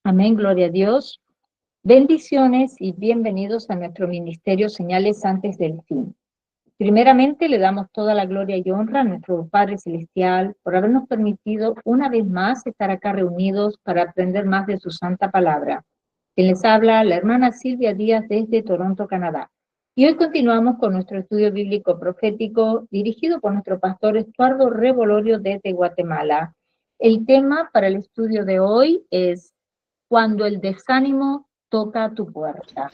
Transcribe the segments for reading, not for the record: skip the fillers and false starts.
Amén, gloria a Dios. Bendiciones y bienvenidos a nuestro ministerio Señales antes del fin. Primeramente le damos toda la gloria y honra a nuestro Padre Celestial por habernos permitido una vez más estar acá reunidos para aprender más de su santa palabra. Quien les habla, la hermana Silvia Díaz desde Toronto, Canadá. Y hoy continuamos con nuestro estudio bíblico profético dirigido por nuestro pastor Estuardo Revolorio desde Guatemala. El tema para el estudio de hoy es cuando el desánimo toca tu puerta.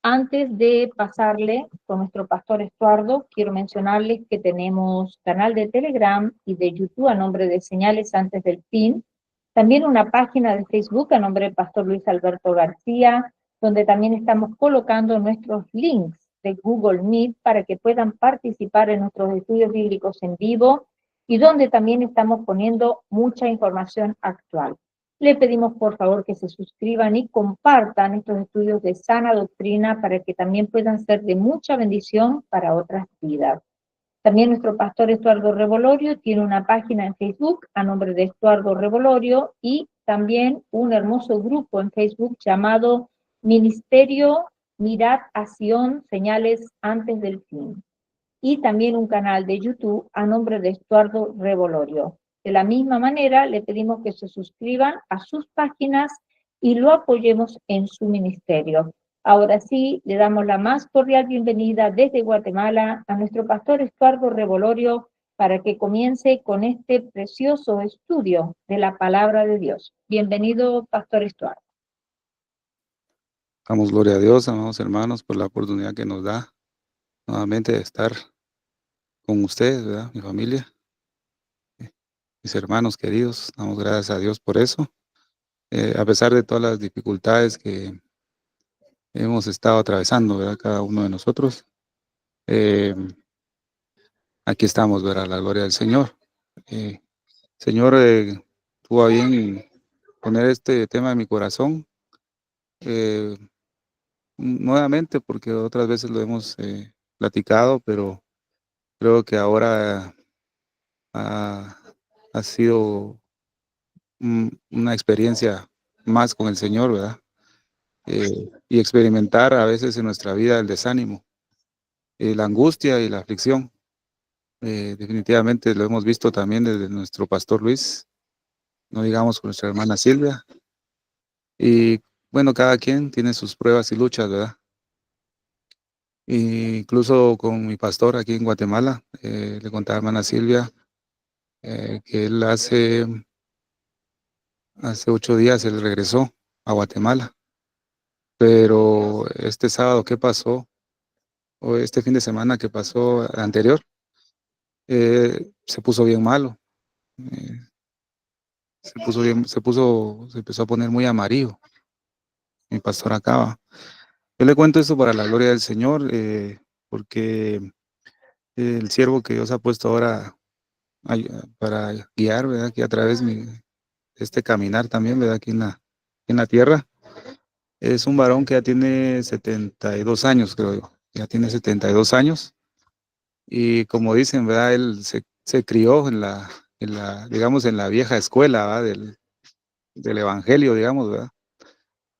Antes de pasarle con nuestro pastor Estuardo, quiero mencionarles que tenemos canal de Telegram y de YouTube a nombre de Señales antes del fin. También una página de Facebook a nombre del pastor Luis Alberto García, donde también estamos colocando nuestros links de Google Meet para que puedan participar en nuestros estudios bíblicos en vivo y donde también estamos poniendo mucha información actual. Le pedimos por favor que se suscriban y compartan estos estudios de sana doctrina para que también puedan ser de mucha bendición para otras vidas. También nuestro pastor Estuardo Revolorio tiene una página en Facebook a nombre de Estuardo Revolorio y también un hermoso grupo en Facebook llamado Ministerio Mirad a Sion, Señales antes del fin. Y también un canal de YouTube a nombre de Estuardo Revolorio. De la misma manera, le pedimos que se suscriban a sus páginas y lo apoyemos en su ministerio. Ahora sí, le damos la más cordial bienvenida desde Guatemala a nuestro pastor Estuardo Revolorio para que comience con este precioso estudio de la palabra de Dios. Bienvenido, pastor Estuardo. Damos gloria a Dios, amados hermanos, por la oportunidad que nos da nuevamente de estar con ustedes, ¿verdad? Mi familia, mis hermanos queridos, damos gracias a Dios por eso. A pesar de todas las dificultades que hemos estado atravesando, ¿verdad? Cada uno de nosotros, eh, aquí estamos, ¿verdad? La gloria del Señor. Señor, tuvo a bien poner este tema en mi corazón eh, nuevamente, porque otras veces lo hemos platicado, pero creo que ahora ha, ha sido una experiencia más con el Señor, ¿verdad? Y experimentar a veces en nuestra vida el desánimo, la angustia y la aflicción. Definitivamente lo hemos visto también desde nuestro pastor Luis, no digamos con nuestra hermana Silvia. Y bueno, cada quien tiene sus pruebas y luchas, ¿verdad? E incluso con mi pastor aquí en Guatemala, le contaba a hermana Silvia que él hace 8 días él regresó a Guatemala. Pero este sábado que pasó, o este fin de semana que pasó anterior, se puso bien malo. eh, se empezó a poner muy amarillo. Mi pastor acaba. Yo le cuento esto para la gloria del Señor, porque el siervo que Dios ha puesto ahora para guiar, ¿verdad? Aquí a través de este caminar también, ¿verdad? Aquí en la tierra, es un varón que ya tiene 72 años, creo yo. Ya tiene 72 años. Y como dicen, ¿verdad? Él se crió digamos, en la vieja escuela, ¿verdad? Del evangelio, digamos, ¿verdad?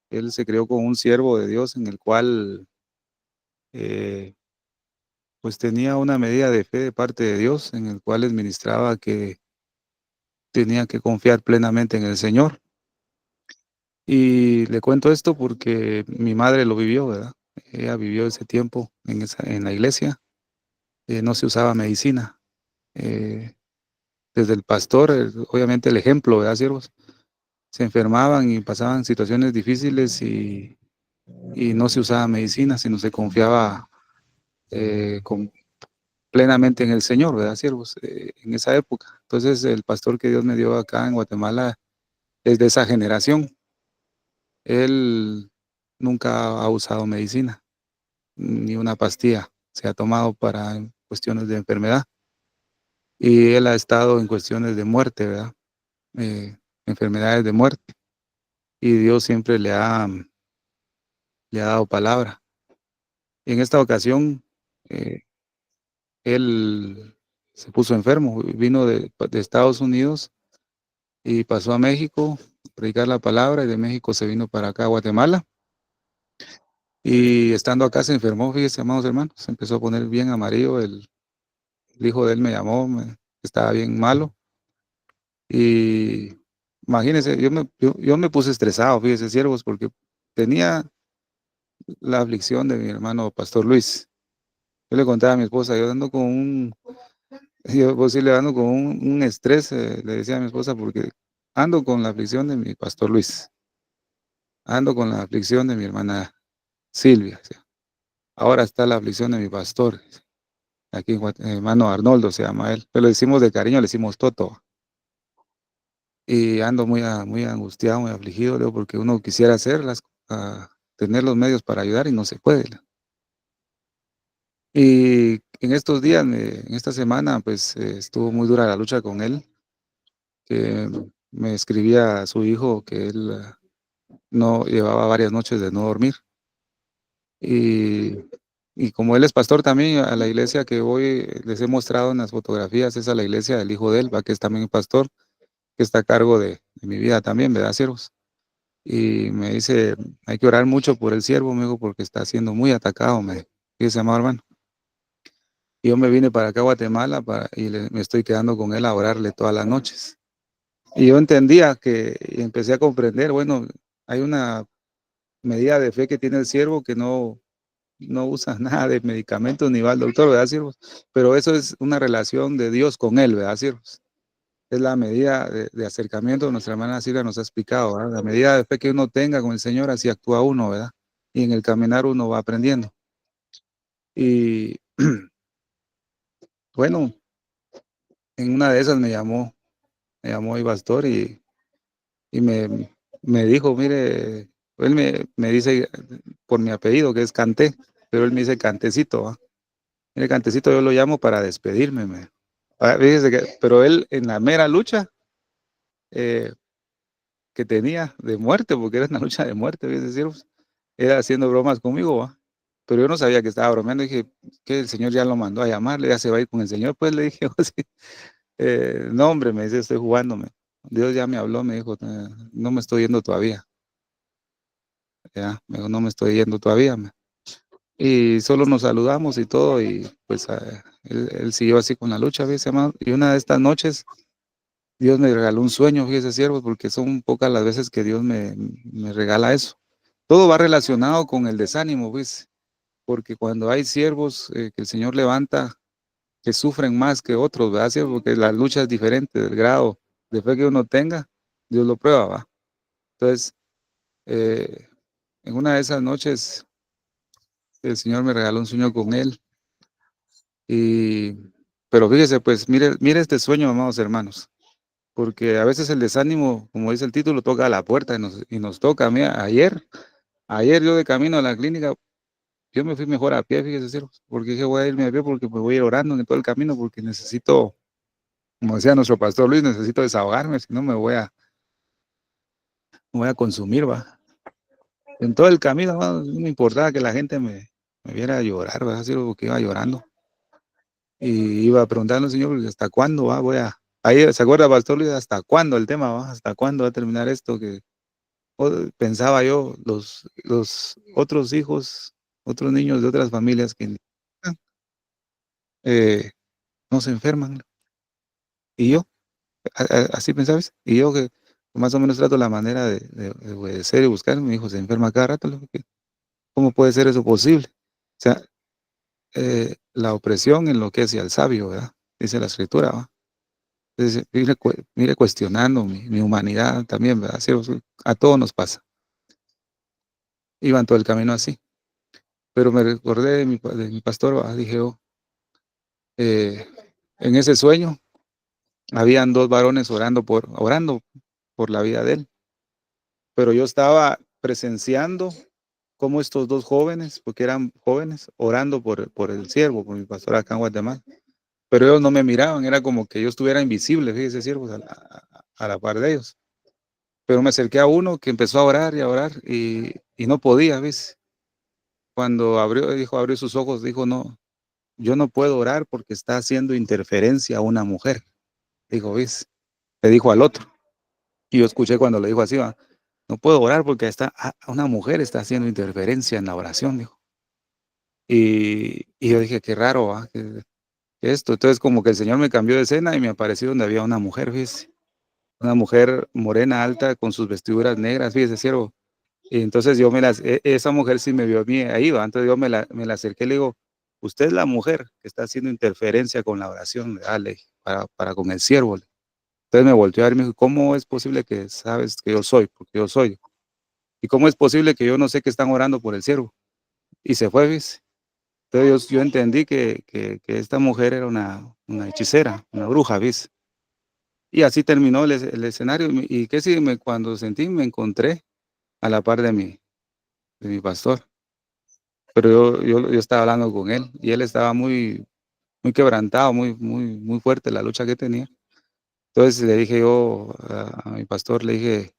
Él se crió con un siervo de Dios en el cual, eh, pues tenía una medida de fe de parte de Dios, en el cual administraba que tenía que confiar plenamente en el Señor. Y le cuento esto porque mi madre lo vivió, ¿verdad? Ella vivió ese tiempo en la iglesia. No se usaba medicina. Eh, Desde el pastor, obviamente el ejemplo, ¿verdad, siervos? Se enfermaban y pasaban situaciones difíciles y no se usaba medicina, sino se confiaba plenamente en el Señor, ¿verdad, siervos? En esa época. Entonces, el pastor que Dios me dio acá en Guatemala es de esa generación. Él nunca ha usado medicina, ni una pastilla se ha tomado para cuestiones de enfermedad. Y él ha estado en cuestiones de muerte, ¿verdad? Enfermedades de muerte. Y Dios siempre le ha dado palabra. Y en esta ocasión, él se puso enfermo, vino de Estados Unidos y pasó a México predicar la palabra y de México se vino para acá a Guatemala. Y estando acá se enfermó, fíjese, amados hermanos, se empezó a poner bien amarillo. El hijo de él me llamó, estaba bien malo. Y imagínense, yo me puse estresado, fíjese, siervos, porque tenía la aflicción de mi hermano Pastor Luis. Yo le contaba a mi esposa, yo ando con yo pues sí le ando con un estrés, le decía a mi esposa, porque ando con la aflicción de mi Pastor Luis, ando con la aflicción de mi hermana Silvia, ¿sí? Ahora está la aflicción de mi pastor, aquí hermano Arnoldo se llama él, pero le decimos de cariño, le decimos Toto. Y ando muy angustiado, muy afligido, Leo, porque uno quisiera hacerlas, tener los medios para ayudar y no se puede. Leo. Y en estos días, en esta semana, pues estuvo muy dura la lucha con él, que me escribía a su hijo que él no llevaba varias noches de no dormir. Y, y como él es pastor también, a la iglesia que voy, les he mostrado en las fotografías, es a la iglesia del hijo de él, va, que es también pastor, que está a cargo de mi vida también, ¿verdad, siervos? Y me dice, hay que orar mucho por el siervo, me dijo, porque está siendo muy atacado, me dice, amado hermano. Y yo me vine para acá a Guatemala me estoy quedando con él a orarle todas las noches. Y yo entendía y empecé a comprender, bueno, hay una medida de fe que tiene el siervo que no usa nada de medicamentos ni va al doctor, ¿verdad, siervos? Pero eso es una relación de Dios con él, ¿verdad, siervos? Es la medida de acercamiento, nuestra hermana Silvia nos ha explicado, ¿verdad? La medida de fe que uno tenga con el Señor, así actúa uno, ¿verdad? Y en el caminar uno va aprendiendo. Y bueno, en una de esas me llamó el pastor y me dijo, mire, él me dice por mi apellido que es Canté, pero él me dice Cantecito, ¿va? Mire, Cantecito, yo lo llamo para despedirme, fíjese pero él en la mera lucha eh, que tenía de muerte, porque era una lucha de muerte, fíjese, siervos, era haciendo bromas conmigo, ¿va? Pero yo no sabía que estaba bromeando, dije, que el Señor ya lo mandó a llamarle, ya se va a ir con el Señor, pues le dije, así, no hombre, me dice, estoy jugándome. Dios ya me habló, me dijo, no me estoy yendo todavía, ya, me dijo, no me estoy yendo todavía. Y solo nos saludamos y todo, y pues él siguió así con la lucha, fíjese, hermano. Y una de estas noches, Dios me regaló un sueño, fíjese, siervo, porque son pocas las veces que Dios me regala eso. Todo va relacionado con el desánimo, pues, porque cuando hay siervos que el Señor levanta, que sufren más que otros, ¿verdad, siervo? Porque la lucha es diferente, del grado de fe que uno tenga, Dios lo prueba, ¿va? Entonces, eh, en una de esas noches, el Señor me regaló un sueño con él. Y, pero fíjese, pues mire este sueño, amados hermanos, porque a veces el desánimo, como dice el título, toca a la puerta y nos toca. Mira, ayer yo de camino a la clínica, yo me fui mejor a pie, fíjese, siervos, porque dije voy a irme a pie porque me voy a ir orando en todo el camino, porque necesito, como decía nuestro pastor Luis, necesito desahogarme, si no me voy a consumir, va. En todo el camino, no me importaba que la gente me viera llorar, ¿verdad? Siervo, porque iba llorando. Y iba preguntando al Señor, ¿hasta cuándo va? Ahí se acuerda, Pastor Luis, ¿hasta cuándo el tema va? ¿Hasta cuándo va a terminar esto? Pensaba yo, los otros hijos, otros niños de otras familias que eh, no se enferman. Y yo, así pensabas, y yo que más o menos trato la manera de obedecer y buscar, mi hijo se enferma cada rato. ¿Cómo puede ser eso posible? O sea, la opresión enloquece al sabio, ¿verdad? Dice la escritura, ¿va? Entonces, mire cuestionando mi humanidad también, ¿verdad? Sí, a todos nos pasa. Iban todo el camino así. Pero me recordé de mi pastor, ¿va? Dije, oh, eh, en ese sueño habían dos varones orando por la vida de él. Pero yo estaba presenciando cómo estos dos jóvenes, porque eran jóvenes, orando por el siervo, por mi pastor acá en Guatemala. Pero ellos no me miraban, era como que yo estuviera invisible, fíjese, siervos, a la par de ellos. Pero me acerqué a uno que empezó a orar y a orar y no podía, ¿ves? Cuando abrió sus ojos, dijo, no, yo no puedo orar porque está haciendo interferencia a una mujer. Dijo, ¿ves? Le dijo al otro. Y yo escuché cuando le dijo así, va, no puedo orar porque una mujer está haciendo interferencia en la oración, dijo. Y yo dije, qué raro, va, que esto. Entonces como que el Señor me cambió de escena y me apareció donde había una mujer, fíjese. Una mujer morena, alta, con sus vestiduras negras, fíjese, siervo. Y entonces esa mujer sí me vio a mí ahí, va. Entonces yo me la acerqué y le digo, usted es la mujer que está haciendo interferencia con la oración, dale, para con el siervo. Entonces me volteó a ver y me dijo, ¿cómo es posible que sabes que yo soy? Porque yo soy. ¿Y cómo es posible que yo no sé que están orando por el siervo? Y se fue, ¿ves? Entonces yo entendí que esta mujer era una hechicera, una bruja, ¿ves? Y así terminó el escenario. Y que sí, cuando me encontré a la par de mi pastor. Pero yo estaba hablando con él y él estaba muy, muy quebrantado, muy fuerte la lucha que tenía. Entonces le dije yo a mi pastor, le dije,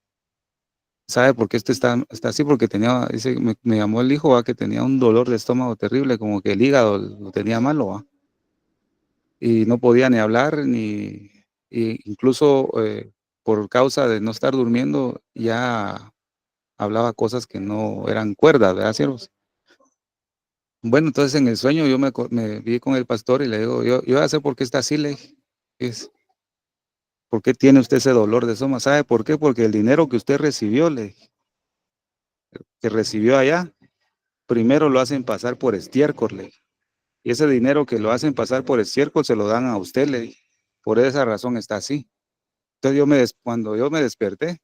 ¿sabe por qué este está así? Porque dice, me llamó el hijo, ¿va? Que tenía un dolor de estómago terrible, como que el hígado lo tenía malo, ¿va? Y no podía ni hablar, incluso por causa de no estar durmiendo, ya hablaba cosas que no eran cuerdas, ¿verdad, siervos? Bueno, entonces en el sueño yo me vi con el pastor y le digo, yo ya sé por qué está así, le dije, ¿por qué tiene usted ese dolor de estómago? ¿Sabe por qué? Porque el dinero que usted recibió, le dije, que recibió allá, primero lo hacen pasar por estiércol, le dije. Y ese dinero que lo hacen pasar por estiércol se lo dan a usted, le dije. Por esa razón está así. Entonces cuando yo me desperté,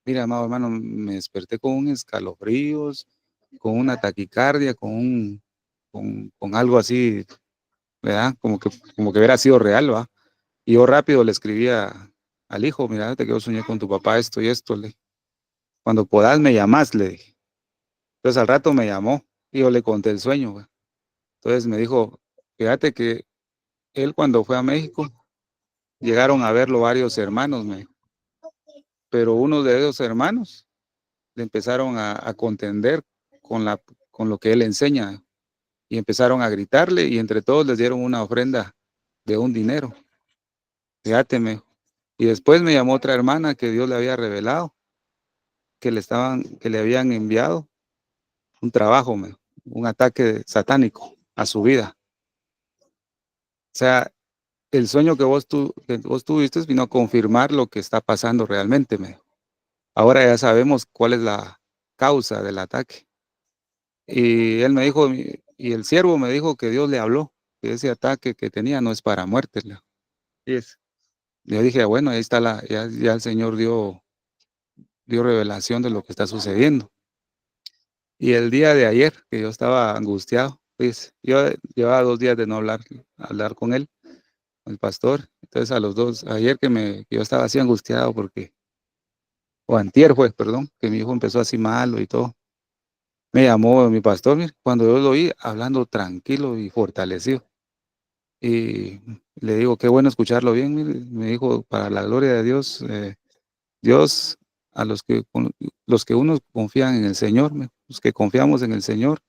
mira, amado hermano, me desperté con un escalofríos, con una taquicardia, con algo así, ¿verdad? Como que hubiera sido real, ¿va? Y yo rápido le escribía al hijo, mira, te quiero soñar con tu papá esto y esto, le. Cuando puedas me llamas, le dije. Entonces al rato me llamó y yo le conté el sueño, ¿va? Entonces me dijo, fíjate que él cuando fue a México, llegaron a verlo varios hermanos, pero uno de esos hermanos le empezaron a contender con, con lo que él enseña y empezaron a gritarle y entre todos les dieron una ofrenda de un dinero. Fíjate, y después me llamó otra hermana que Dios le había revelado, que le habían enviado un trabajo, un ataque satánico a su vida. O sea, el sueño que vos tuviste vino a confirmar lo que está pasando realmente. Ahora ya sabemos cuál es la causa del ataque. Y él me dijo, y el siervo me dijo que Dios le habló, que ese ataque que tenía no es para muerte. Y yo dije, bueno, ahí está ya el Señor dio revelación de lo que está sucediendo. Y el día de ayer, que yo estaba angustiado, pues yo llevaba 2 días de no hablar con él, el pastor. Entonces ayer que yo estaba así angustiado o antier fue, perdón, que mi hijo empezó así malo y todo. Me llamó mi pastor, mire, cuando yo lo oí hablando tranquilo y fortalecido. Y le digo, qué bueno escucharlo bien, mire. Me dijo, para la gloria de Dios, Dios, a los que unos confían en el Señor, los que confiamos en el Señor,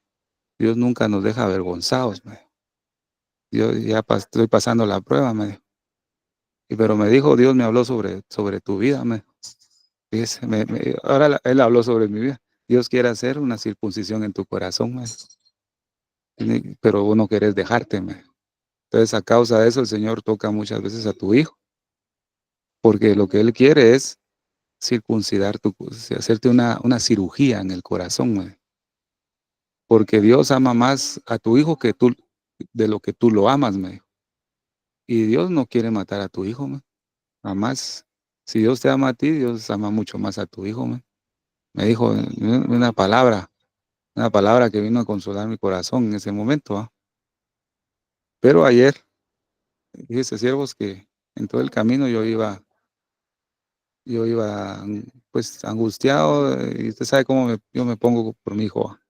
Dios nunca nos deja avergonzados. Yo ya estoy pasando la prueba, me dijo. Pero me dijo, Dios me habló sobre tu vida. Fíjese, ahora Él habló sobre mi vida. Dios quiere hacer una circuncisión en tu corazón, pero vos no querés dejarte. Entonces, a causa de eso, el Señor toca muchas veces a tu hijo, porque lo que Él quiere es circuncidar hacerte una cirugía en el corazón, porque Dios ama más a tu hijo de lo que tú lo amas, y Dios no quiere matar a tu hijo, jamás. Si Dios te ama a ti, Dios ama mucho más a tu hijo, me dijo una palabra que vino a consolar mi corazón en ese momento, ¿va? Pero ayer, fíjese, siervos, que en todo el camino yo iba pues angustiado, y usted sabe cómo yo me pongo por mi hijo, ¿va?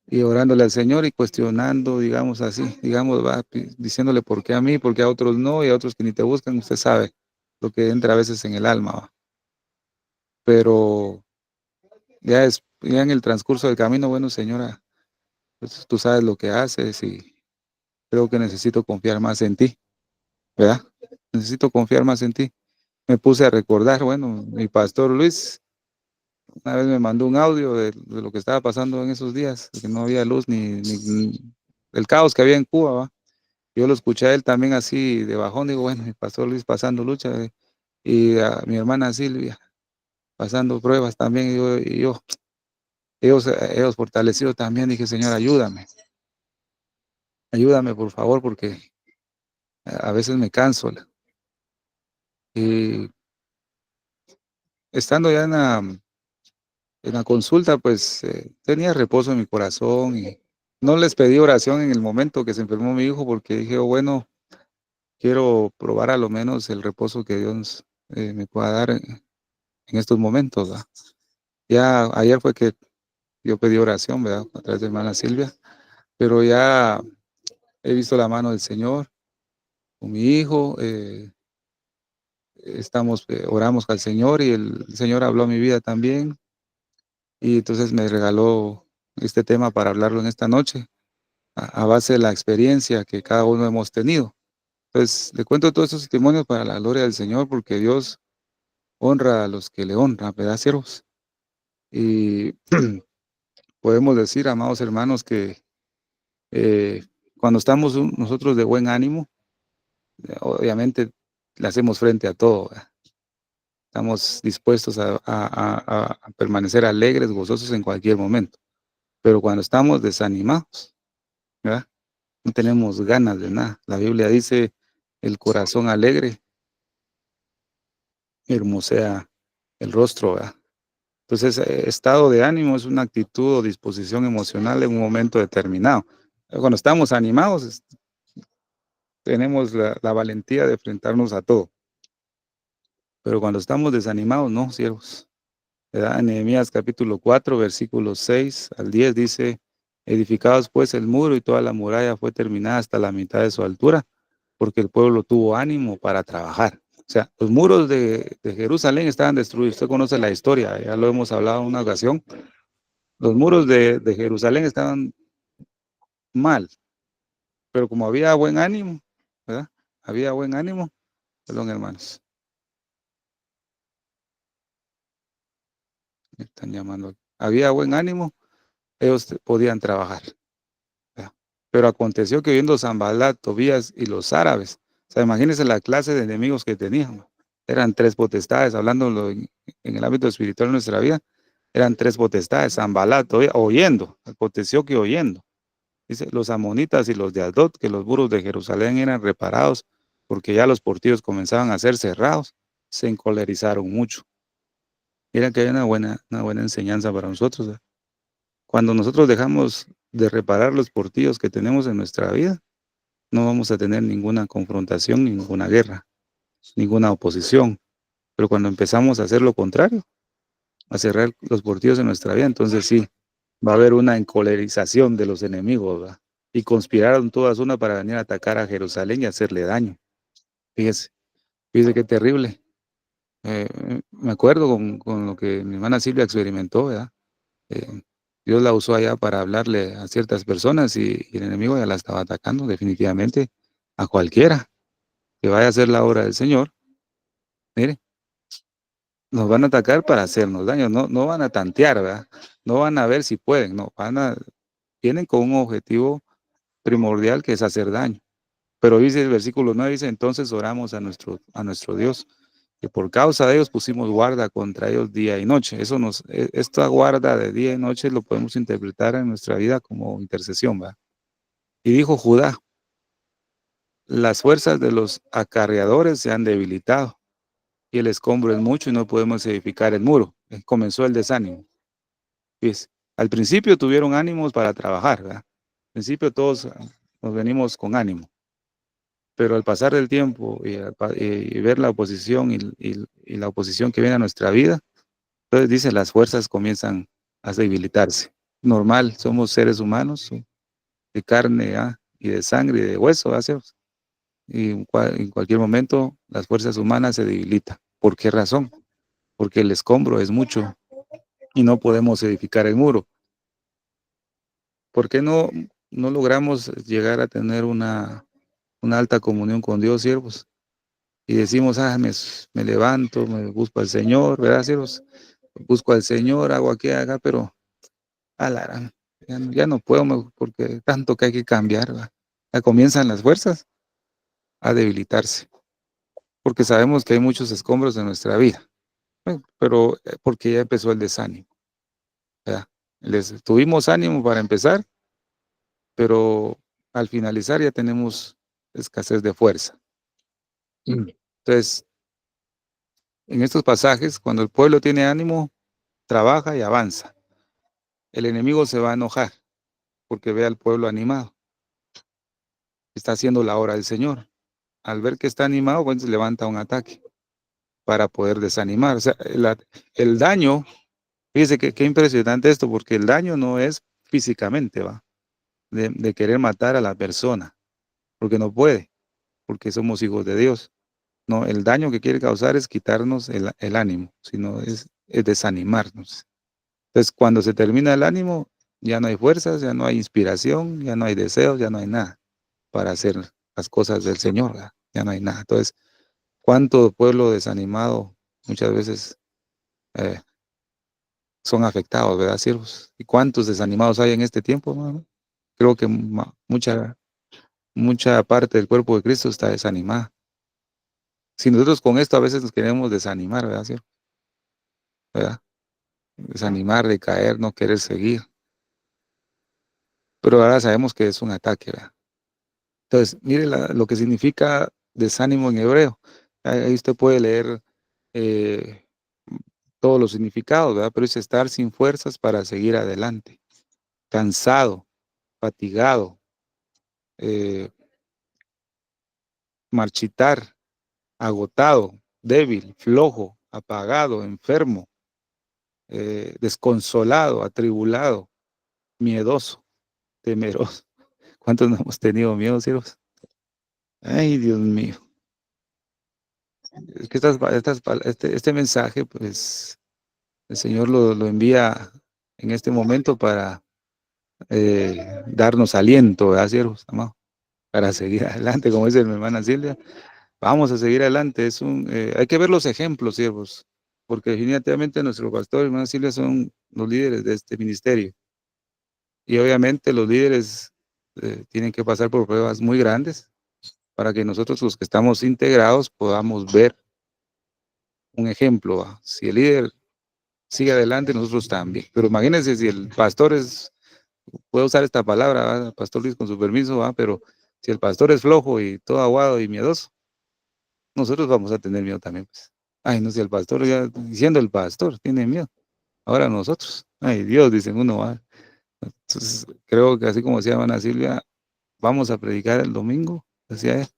Y orándole al Señor y cuestionando, digamos así, digamos, va, diciéndole por qué a mí, por qué a otros no, y a otros que ni te buscan, usted sabe lo que entra a veces en el alma, ¿va? Pero ya en el transcurso del camino, bueno, Señora, pues tú sabes lo que haces y creo que necesito confiar más en ti, ¿verdad? Necesito confiar más en ti. me puse a recordar, bueno, mi pastor Luis una vez me mandó un audio de lo que estaba pasando en esos días, que no había luz ni el caos que había en Cuba, ¿va? Yo lo escuché a él también así de bajón, digo, bueno, mi pastor Luis pasando lucha, y a mi hermana Silvia pasando pruebas también, ellos fortalecidos también, dije, Señor, ayúdame por favor, porque a veces me canso. Y estando ya en la consulta, pues tenía reposo en mi corazón y no les pedí oración en el momento que se enfermó mi hijo, porque dije, oh, bueno, quiero probar a lo menos el reposo que Dios me pueda dar en estos momentos, ¿va? Ya ayer fue que yo pedí oración, ¿verdad? A través de hermana Silvia, pero ya he visto la mano del Señor con mi hijo, oramos al Señor y el Señor habló a mi vida también y entonces me regaló este tema para hablarlo en esta noche, a base de la experiencia que cada uno hemos tenido. Entonces, le cuento todos estos testimonios para la gloria del Señor, porque Dios honra a los que le honran, ¿verdad, siervos? Y podemos decir, amados hermanos, que cuando estamos nosotros de buen ánimo, obviamente le hacemos frente a todo, ¿verdad? Estamos dispuestos a permanecer alegres, gozosos en cualquier momento. Pero cuando estamos desanimados, ¿verdad? No tenemos ganas de nada. La Biblia dice, el corazón alegre hermosea el rostro, ¿verdad? Entonces, estado de ánimo es una actitud o disposición emocional en un momento determinado. Cuando estamos animados, tenemos la valentía de enfrentarnos a todo. Pero cuando estamos desanimados, no, siervos. ¿Verdad? En Nehemías capítulo 4, versículos 6 al 10 dice, edificados pues el muro y toda la muralla fue terminada hasta la mitad de su altura, porque el pueblo tuvo ánimo para trabajar. O sea, los muros de Jerusalén estaban destruidos. Usted conoce la historia, ya lo hemos hablado en una ocasión. Los muros de Jerusalén estaban mal, pero como había buen ánimo, ¿verdad? Había buen ánimo, perdón hermanos, me están llamando. Había buen ánimo, ellos podían trabajar. Pero aconteció que viendo Sanballat, Tobías y los árabes, o sea, imagínense la clase de enemigos que tenían. Eran tres potestades, hablando en el ámbito espiritual de nuestra vida, eran tres potestades, Sanballat, Tobías, oyendo, aconteció que oyendo. Dice, los amonitas y los de Asdod, que los muros de Jerusalén eran reparados, porque ya los portillos comenzaban a ser cerrados, se encolerizaron mucho. Mira que hay una buena enseñanza para nosotros, ¿eh? Cuando nosotros dejamos de reparar los portillos que tenemos en nuestra vida, no vamos a tener ninguna confrontación, ninguna guerra, ninguna oposición. Pero cuando empezamos a hacer lo contrario, a cerrar los portillos en nuestra vida, entonces sí, va a haber una encolerización de los enemigos, ¿verdad? Y conspiraron todas una para venir a atacar a Jerusalén y hacerle daño. Fíjese, fíjese qué terrible. Me acuerdo con lo que mi hermana Silvia experimentó, ¿verdad? Eh, Dios la usó allá para hablarle a ciertas personas y el enemigo ya la estaba atacando definitivamente a cualquiera que vaya a hacer la obra del Señor. Mire, nos van a atacar para hacernos daño, no van a tantear, ¿verdad? No van a ver si pueden, no, tienen con un objetivo primordial que es hacer daño. Pero dice el versículo 9, dice, entonces oramos a nuestro Dios, que por causa de ellos pusimos guarda contra ellos día y noche. Esta guarda de día y noche lo podemos interpretar en nuestra vida como intercesión, ¿verdad? Y dijo Judá, las fuerzas de los acarreadores se han debilitado y el escombro es mucho y no podemos edificar el muro. Comenzó el desánimo. Pues, al principio tuvieron ánimos para trabajar, ¿verdad? Al principio todos nos venimos con ánimo, pero al pasar del tiempo y ver la oposición y la oposición que viene a nuestra vida, entonces dice, las fuerzas comienzan a debilitarse. Normal, somos seres humanos de carne, ¿ah? Y de sangre y de hueso, ¿verdad? Y en cualquier momento las fuerzas humanas se debilitan. ¿Por qué razón? Porque el escombro es mucho y no podemos edificar el muro. ¿Por qué no logramos llegar a tener una alta comunión con Dios, siervos? y decimos, me levanto, me busco al Señor, ¿verdad, siervos? Busco al Señor, hago aquí, haga, pero a la gran, ya no puedo porque tanto que hay que cambiar, ¿verdad? Ya comienzan las fuerzas a debilitarse, porque sabemos que hay muchos escombros en nuestra vida, pero porque ya empezó el desánimo, ¿verdad? Tuvimos ánimo para empezar, pero al finalizar ya tenemos escasez de fuerza. Entonces, en estos pasajes, cuando el pueblo tiene ánimo, trabaja y avanza. El enemigo se va a enojar porque ve al pueblo animado. Está haciendo la obra del Señor. Al ver que está animado, pues levanta un ataque para poder desanimar. O sea, el daño, fíjese que qué impresionante esto, porque el daño no es físicamente, ¿va? De querer matar a la persona, porque no puede, porque somos hijos de Dios. No, el daño que quiere causar es quitarnos el ánimo, sino es desanimarnos. Entonces, cuando se termina el ánimo, ya no hay fuerzas, ya no hay inspiración, ya no hay deseos, ya no hay nada para hacer las cosas del Señor, ¿verdad? Ya no hay nada. Entonces, ¿cuánto pueblo desanimado muchas veces eh, son afectados, ¿verdad, siervos? ¿Y cuántos desanimados hay en este tiempo, hermano? Creo que mucha parte del cuerpo de Cristo está desanimada. Si nosotros con esto a veces nos queremos desanimar, ¿verdad, siervo? ¿Verdad? Desanimar, decaer, no querer seguir. Pero ahora sabemos que es un ataque, ¿verdad? Entonces, mire lo que significa desánimo en hebreo. Ahí usted puede leer eh, todos los significados, ¿verdad? Pero es estar sin fuerzas para seguir adelante, cansado, fatigado, eh, marchitar, agotado, débil, flojo, apagado, enfermo, desconsolado, atribulado, miedoso, temeroso. ¿Cuántos no hemos tenido miedo, siervos? Ay, Dios mío. Es que este mensaje, pues, el Señor lo envía en este momento para darnos aliento, ¿verdad, siervos, amados? Para seguir adelante, como dice mi hermana Silvia. Vamos a seguir adelante. Hay que ver los ejemplos, siervos, porque definitivamente nuestro pastor y hermana Silvia son los líderes de este ministerio. Y obviamente los líderes tienen que pasar por pruebas muy grandes para que nosotros los que estamos integrados podamos ver un ejemplo. ¿Va? Si el líder sigue adelante, nosotros también. Pero imagínense si el pastor puedo usar esta palabra, ¿va? Pastor Luis, con su permiso, ¿va? Pero si el pastor es flojo y todo aguado y miedoso, nosotros vamos a tener miedo también, pues. Ay, no, si el pastor, ya diciendo el pastor, tiene miedo. Ahora nosotros, ay Dios, dicen uno, ¿va? Entonces, creo que así como decía Ana Silvia, vamos a predicar el domingo, decía él,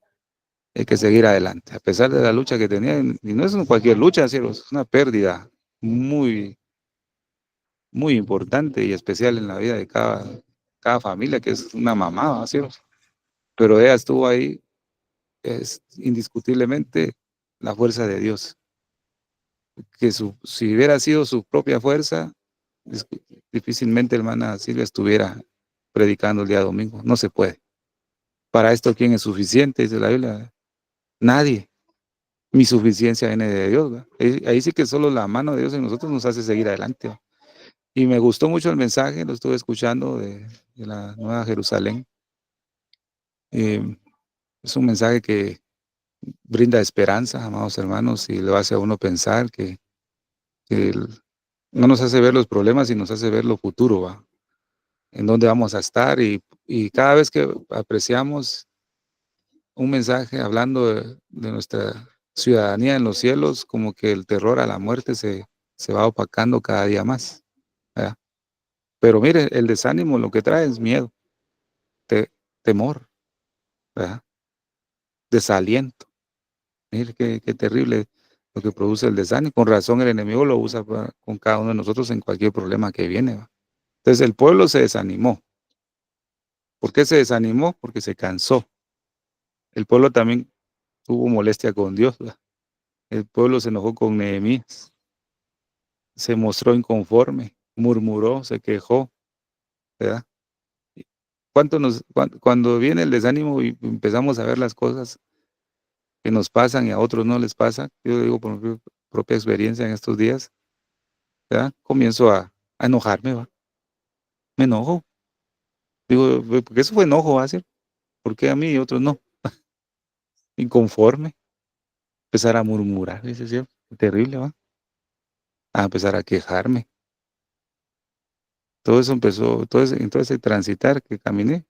hay que seguir adelante, a pesar de la lucha que tenía, y no es cualquier lucha, cielos, es una pérdida muy, muy importante y especial en la vida de cada familia, que es una mamá, ¿va, cielos? Pero ella estuvo ahí, es indiscutiblemente la fuerza de Dios, que si hubiera sido su propia fuerza, difícilmente hermana Silvia estuviera predicando el día domingo, no se puede. Para esto, ¿quién es suficiente? Dice la Biblia, nadie. Mi suficiencia viene de Dios. ¿Va? Ahí sí que solo la mano de Dios en nosotros nos hace seguir adelante. ¿Va? Y me gustó mucho el mensaje, lo estuve escuchando de la Nueva Jerusalén. Es un mensaje que brinda esperanza, amados hermanos, y lo hace a uno pensar que no nos hace ver los problemas y nos hace ver lo futuro, ¿va? En dónde vamos a estar. Y cada vez que apreciamos un mensaje hablando de nuestra ciudadanía en los cielos, como que el terror a la muerte se va opacando cada día más. ¿Verdad? Pero mire, el desánimo lo que trae es miedo, temor, ¿verdad? Desaliento. Mire qué terrible lo que produce el desánimo. Con razón el enemigo lo usa con cada uno de nosotros en cualquier problema que viene. ¿Va? Entonces el pueblo se desanimó. ¿Por qué se desanimó? Porque se cansó. El pueblo también tuvo molestia con Dios. ¿Va? El pueblo se enojó con Nehemías, se mostró inconforme, murmuró, se quejó, ¿verdad? Cuando viene el desánimo y empezamos a ver las cosas que nos pasan y a otros no les pasa, yo digo por mi propia experiencia en estos días, ¿verdad? Comienzo a enojarme, ¿va? Me enojo. Digo, porque eso fue enojo, ¿va a ser? ¿Por qué a mí y otros no? Inconforme, empezar a murmurar, dice, ¿sí? Terrible, ¿va? A empezar a quejarme. Todo eso empezó, en todo ese transitar que caminé,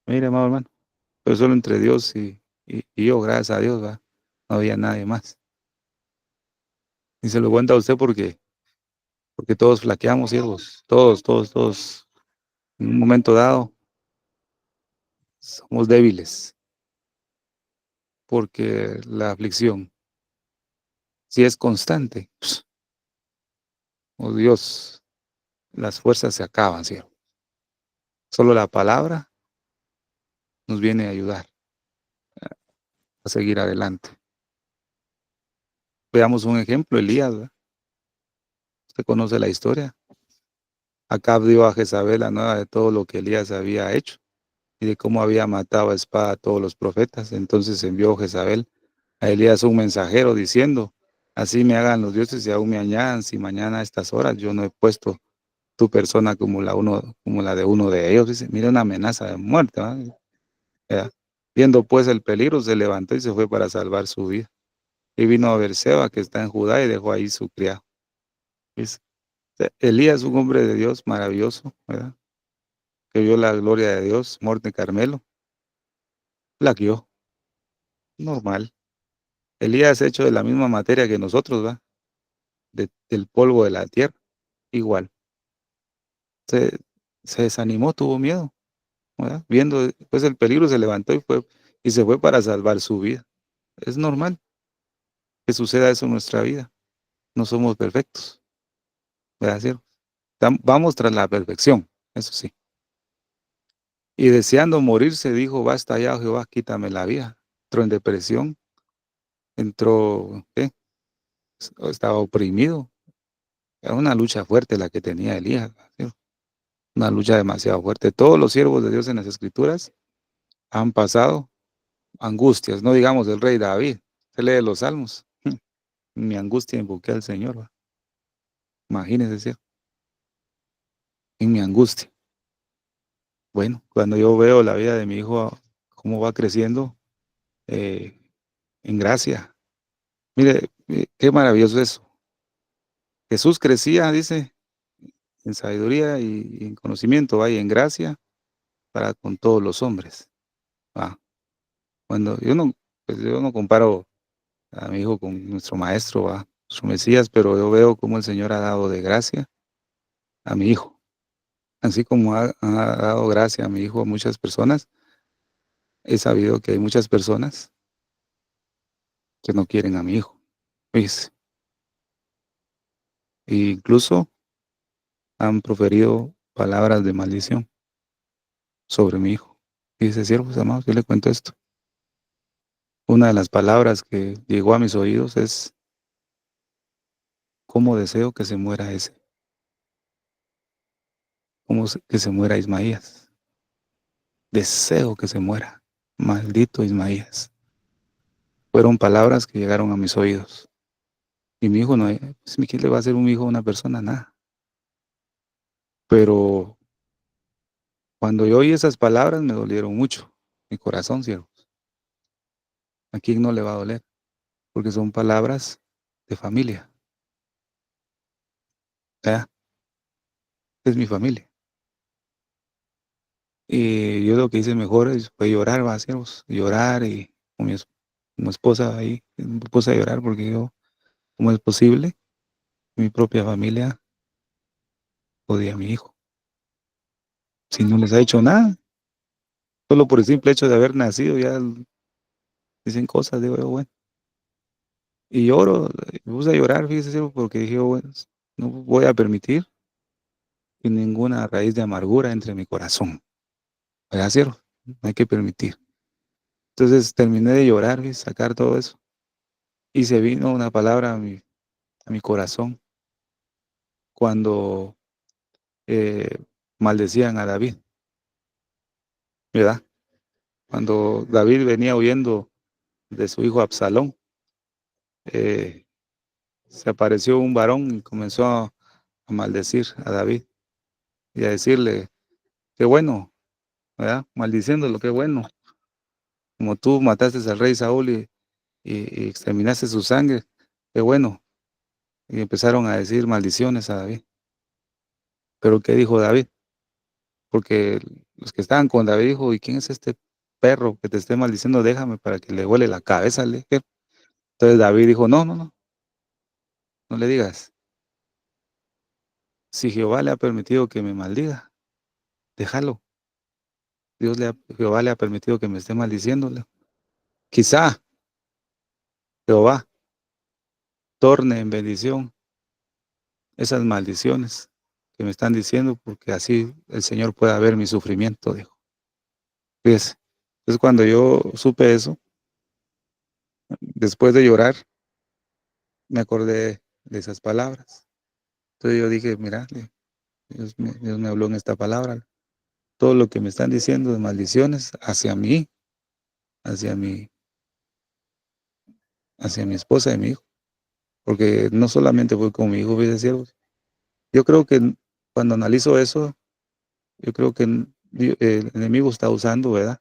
mire, amado hermano, pero solo entre Dios y yo, gracias a Dios, ¿va? No había nadie más. Y se lo cuenta a usted porque todos flaqueamos, siervos, todos, en un momento dado, somos débiles, porque la aflicción, si es constante, oh Dios, las fuerzas se acaban, siervo. Solo la palabra nos viene a ayudar a seguir adelante. Veamos un ejemplo, Elías, ¿verdad? Usted conoce la historia. Acab dio a Jezabel la nueva de todo lo que Elías había hecho y de cómo había matado a espada a todos los profetas. Entonces envió Jezabel a Elías un mensajero diciendo, así me hagan los dioses y aún me añadan si mañana a estas horas yo no he puesto tu persona como la de uno de ellos. Dice, mira una amenaza de muerte, ¿va? Ya. Viendo pues el peligro, se levantó y se fue para salvar su vida. Y vino a Berseba, que está en Judá, y dejó ahí su criado. Dice, Elías, un hombre de Dios maravilloso, ¿verdad? Que vio la gloria de Dios, muerte Carmelo, la guió, normal. Elías hecho de la misma materia que nosotros, ¿va? Del polvo de la tierra, igual. Se, se desanimó, tuvo miedo, ¿verdad? Viendo pues el peligro, se levantó y se fue para salvar su vida. Es normal que suceda eso en nuestra vida. No somos perfectos, ¿verdad? ¿Cierto? Vamos tras la perfección, eso sí. Y deseando morirse, dijo, basta ya, Jehová, quítame la vida. Entró en depresión, entró, ¿qué? Estaba oprimido. Era una lucha fuerte la que tenía Elías, ¿sí? Una lucha demasiado fuerte. Todos los siervos de Dios en las Escrituras han pasado angustias, no digamos el rey David. Se lee los salmos. En mi angustia invoqué al Señor. ¿Va? Imagínense, ¿sí? En mi angustia. Bueno, cuando yo veo la vida de mi hijo, cómo va creciendo eh, en gracia. Mire, qué maravilloso eso. Jesús crecía, dice, en sabiduría y en conocimiento, ¿va? Y en gracia para con todos los hombres. ¿Va? Cuando pues yo no comparo a mi hijo con nuestro maestro, ¿va? Su Mesías, pero yo veo cómo el Señor ha dado de gracia a mi hijo. Así como ha dado gracia a mi hijo a muchas personas, he sabido que hay muchas personas que no quieren a mi hijo. ¿Ves? E incluso han proferido palabras de maldición sobre mi hijo. Y dice, siervos amados, yo le cuento esto. Una de las palabras que llegó a mis oídos es, ¿cómo deseo que se muera ese? Que se muera Ismaías? Deseo que se muera. Maldito Ismaías. Fueron palabras que llegaron a mis oídos. Y mi hijo no, pues, ¿qué le va a hacer un hijo a una persona? Nada. Pero cuando yo oí esas palabras me dolieron mucho. Mi corazón, siervos. ¿A quién no le va a doler? Porque son palabras de familia. ¿Verdad? Es mi familia. Y yo lo que hice mejor fue llorar, va, siervos. Llorar y con mi esposa ahí, mi esposa a llorar porque yo, ¿cómo es posible? Mi propia familia odia a mi hijo. Si no les ha hecho nada, solo por el simple hecho de haber nacido, ya dicen cosas, digo yo, bueno. Y lloro, me puse a llorar, fíjese, siervo, porque dije, bueno, no voy a permitir que ninguna raíz de amargura entre en mi corazón. ¿Verdad, siervo? No hay que permitir. Entonces terminé de llorar y sacar todo eso. Y se vino una palabra a mi corazón cuando eh, maldecían a David, ¿verdad? Cuando David venía huyendo de su hijo Absalón, se apareció un varón y comenzó a maldecir a David y a decirle, qué bueno, ¿verdad? Maldiciéndolo, qué bueno, como tú mataste al rey Saúl y exterminaste su sangre, qué bueno. Y empezaron a decir maldiciones a David. Pero ¿qué dijo David? Porque los que estaban con David dijo, ¿y quién es este perro que te esté maldiciendo? Déjame para que le huele la cabeza. Entonces David dijo, no, no, no, no le digas. Si Jehová le ha permitido que me maldiga, déjalo. Jehová le ha permitido que me esté maldiciéndole. Quizá Jehová torne en bendición esas maldiciones que me están diciendo, porque así el Señor pueda ver mi sufrimiento, dijo. Fíjese. Entonces cuando yo supe eso, después de llorar, me acordé de esas palabras. Entonces yo dije, mira, Dios me habló en esta palabra. Todo lo que me están diciendo de maldiciones hacia mí, hacia mi, hacia mi esposa y mi hijo. Porque no solamente fue con mi hijo, fíjese, siervos. Yo creo que cuando analizo eso, yo creo que el enemigo está usando, ¿verdad?,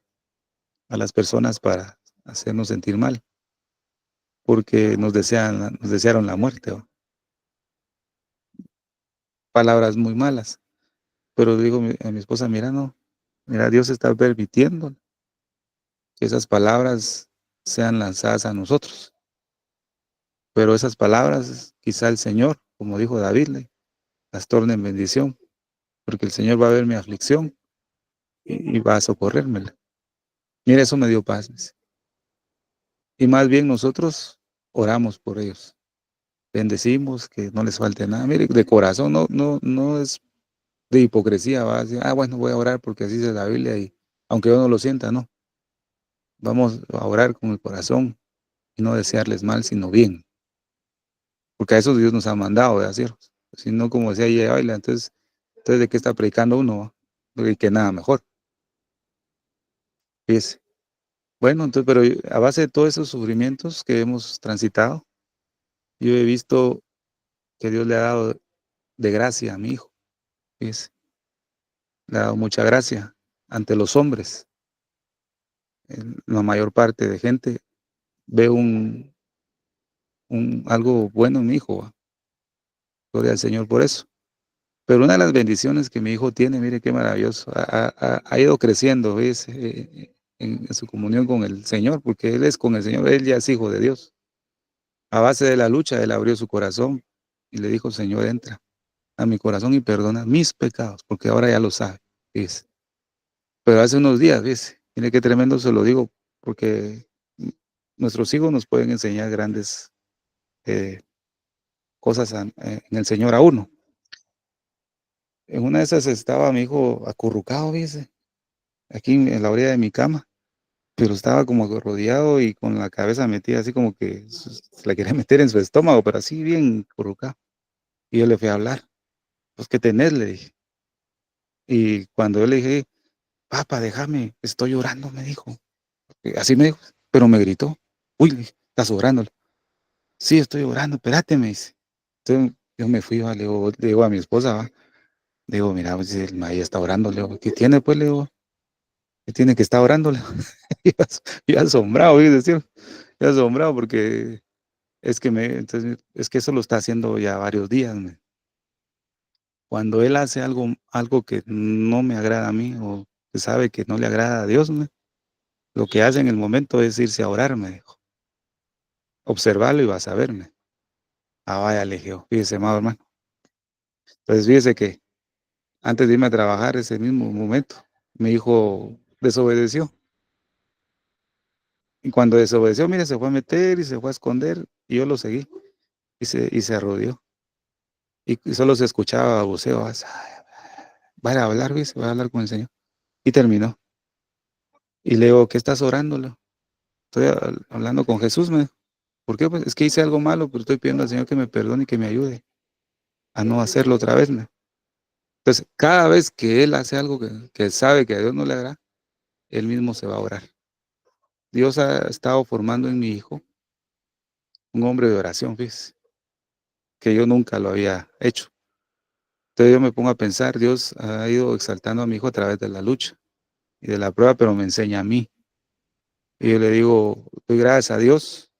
a las personas para hacernos sentir mal, porque nos desearon la muerte, ¿va? Palabras muy malas. Pero digo a mi esposa, mira, no, mira, Dios está permitiendo que esas palabras sean lanzadas a nosotros. Pero esas palabras, quizá el Señor, como dijo David, las torne en bendición, porque el Señor va a ver mi aflicción y va a socorrérmela. Mira, eso me dio paz. Dice. Y más bien nosotros oramos por ellos. Bendecimos que no les falte nada. Mire, de corazón, no es de hipocresía, va a decir, bueno, voy a orar porque así dice la Biblia y aunque yo no lo sienta, no. Vamos a orar con el corazón y no desearles mal, sino bien. Porque a eso Dios nos ha mandado, de hacer. Si no, como decía ella, baila, entonces ¿de qué está predicando uno? Y que nada mejor. Fíjese. Bueno, entonces, pero a base de todos esos sufrimientos que hemos transitado, yo he visto que Dios le ha dado de gracia a mi hijo. Fíjese. Le ha dado mucha gracia ante los hombres. La mayor parte de gente ve algo bueno en mi hijo. ¿Va? Gloria al Señor por eso. Pero una de las bendiciones que mi hijo tiene, mire qué maravilloso, ha ido creciendo, ¿ves? En su comunión con el Señor, porque él es con el Señor, él ya es hijo de Dios. A base de la lucha, él abrió su corazón y le dijo, Señor, entra a mi corazón y perdona mis pecados, porque ahora ya lo sabe, ¿ves? Pero hace unos días, ¿ves? Mire qué tremendo se lo digo, porque nuestros hijos nos pueden enseñar grandes cosas en el Señor a uno. En una de esas estaba mi hijo acurrucado, ¿ves? Aquí en la orilla de mi cama, pero estaba como rodeado y con la cabeza metida así como que se la quería meter en su estómago, pero así bien acurrucado. Y yo le fui a hablar, pues, ¿qué tenés? Le dije. Y cuando yo le dije, papá, déjame, estoy llorando, me dijo. Así me dijo, pero me gritó. Uy, le dije, ¿estás orando? Sí, estoy orando, espérate, me dice. Entonces yo me fui, ¿va? Le digo a mi esposa, ¿va? Le digo, mira, pues, el maíz está orando, le digo, ¿qué tiene? Pues le digo, ¿qué tiene que estar orando? Le digo, yo asombrado, ¿sí? Decir, yo asombrado porque entonces, es que eso lo está haciendo ya varios días. Cuando él hace algo que no me agrada a mí o que sabe que no le agrada a Dios, lo que hace en el momento es irse a orar, me dijo. Observarlo y vas a verme. Ah, vaya, le dije, fíjese, amado hermano. Entonces, fíjese que antes de irme a trabajar ese mismo momento, mi hijo desobedeció. Y cuando desobedeció, mire, se fue a meter y se fue a esconder y yo lo seguí y se arrodilló. Y solo se escuchaba voceo, vaya a hablar, ¿viste? Va a hablar con el Señor. Y terminó. Y le digo, ¿qué estás orando? Estoy hablando con Jesús, me dijo. ¿Por qué? Pues es que hice algo malo, pero estoy pidiendo al Señor que me perdone y que me ayude a no hacerlo otra vez. Entonces, cada vez que él hace algo que sabe que a Dios no le agrada, él mismo se va a orar. Dios ha estado formando en mi hijo un hombre de oración, fíjese, que yo nunca lo había hecho. Entonces yo me pongo a pensar, Dios ha ido exaltando a mi hijo a través de la lucha y de la prueba, pero me enseña a mí. Y yo le digo, doy gracias a Dios,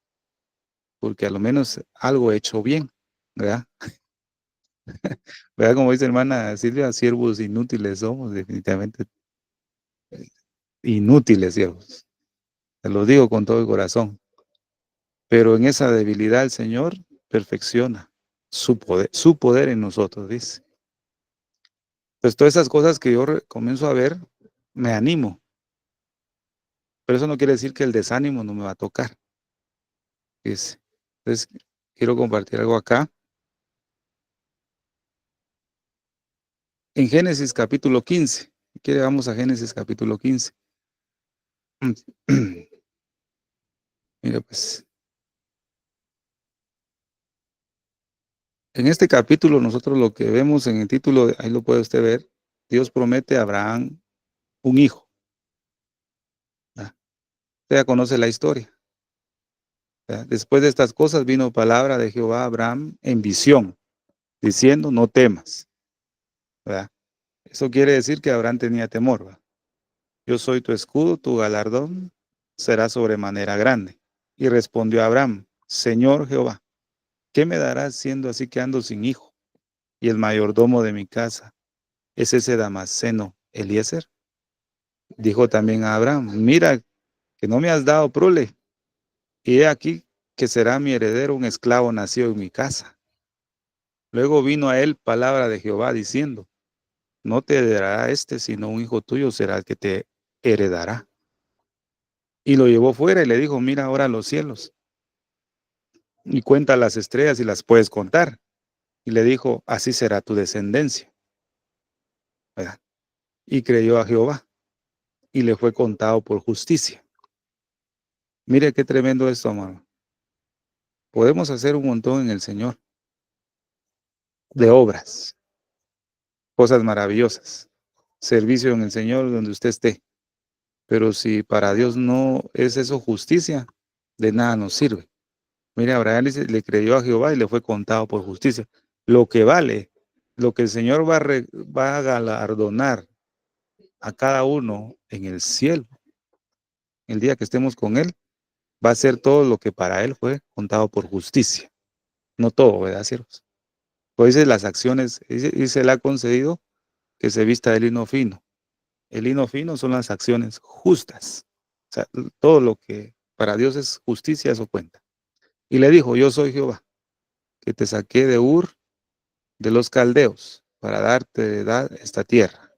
porque a lo menos algo he hecho bien, ¿verdad? ¿Verdad? Como dice hermana Silvia, siervos inútiles somos, definitivamente inútiles siervos. Te lo digo con todo el corazón. Pero en esa debilidad el Señor perfecciona su poder en nosotros, dice. Pues todas esas cosas que yo comienzo a ver, me animo. Pero eso no quiere decir que el desánimo no me va a tocar, dice. Entonces, quiero compartir algo acá. En Génesis capítulo 15. Si quiere, vamos a Génesis capítulo 15. Mira, pues, en este capítulo nosotros lo que vemos en el título, ahí lo puede usted ver, Dios promete a Abraham un hijo. ¿Verdad? Usted ya conoce la historia. ¿Verdad? Después de estas cosas vino palabra de Jehová a Abraham en visión, diciendo, no temas. ¿Verdad? Eso quiere decir que Abraham tenía temor. ¿verdad? Yo soy tu escudo, tu galardón será sobremanera grande. Y respondió Abraham, Señor Jehová, ¿qué me darás siendo así que ando sin hijo? Y el mayordomo de mi casa es ese Damasceno Eliezer. Dijo también a Abraham, mira que no me has dado prole, y he aquí que será mi heredero un esclavo nacido en mi casa. Luego vino a él palabra de Jehová diciendo, no te heredará este, sino un hijo tuyo será el que te heredará. Y lo llevó fuera y le dijo, mira ahora los cielos, y cuenta las estrellas y las puedes contar. Y le dijo, así será tu descendencia. ¿Verdad? Y creyó a Jehová, y le fue contado por justicia. Mire qué tremendo esto, amado. Podemos hacer un montón en el Señor de obras, cosas maravillosas, servicio en el Señor donde usted esté. Pero si para Dios no es eso justicia, de nada nos sirve. Mire, Abraham le creyó a Jehová y le fue contado por justicia. Lo que vale, lo que el Señor va a galardonar a cada uno en el cielo, el día que estemos con Él, va a ser todo lo que para Él fue contado por justicia. No todo, ¿verdad, siervos? Pues dice las acciones, y se le ha concedido que se vista de lino fino. El lino fino son las acciones justas. O sea, todo lo que para Dios es justicia, eso cuenta. Y le dijo, yo soy Jehová, que te saqué de Ur de los caldeos para darte de edad esta tierra.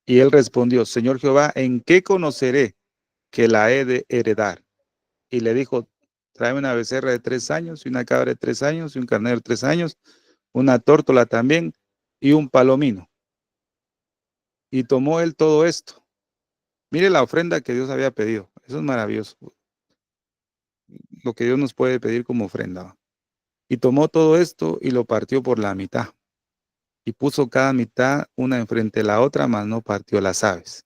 Y él respondió, Señor Jehová, ¿en qué conoceré que la he de heredar? Y le dijo, tráeme una becerra de 3 años, y una cabra de 3 años, y un carnero de 3 años, una tórtola también, y un palomino. Y tomó él todo esto. Mire la ofrenda que Dios había pedido. Eso es maravilloso. Lo que Dios nos puede pedir como ofrenda. Y tomó todo esto y lo partió por la mitad. Y puso cada mitad una enfrente de la otra, mas no partió las aves.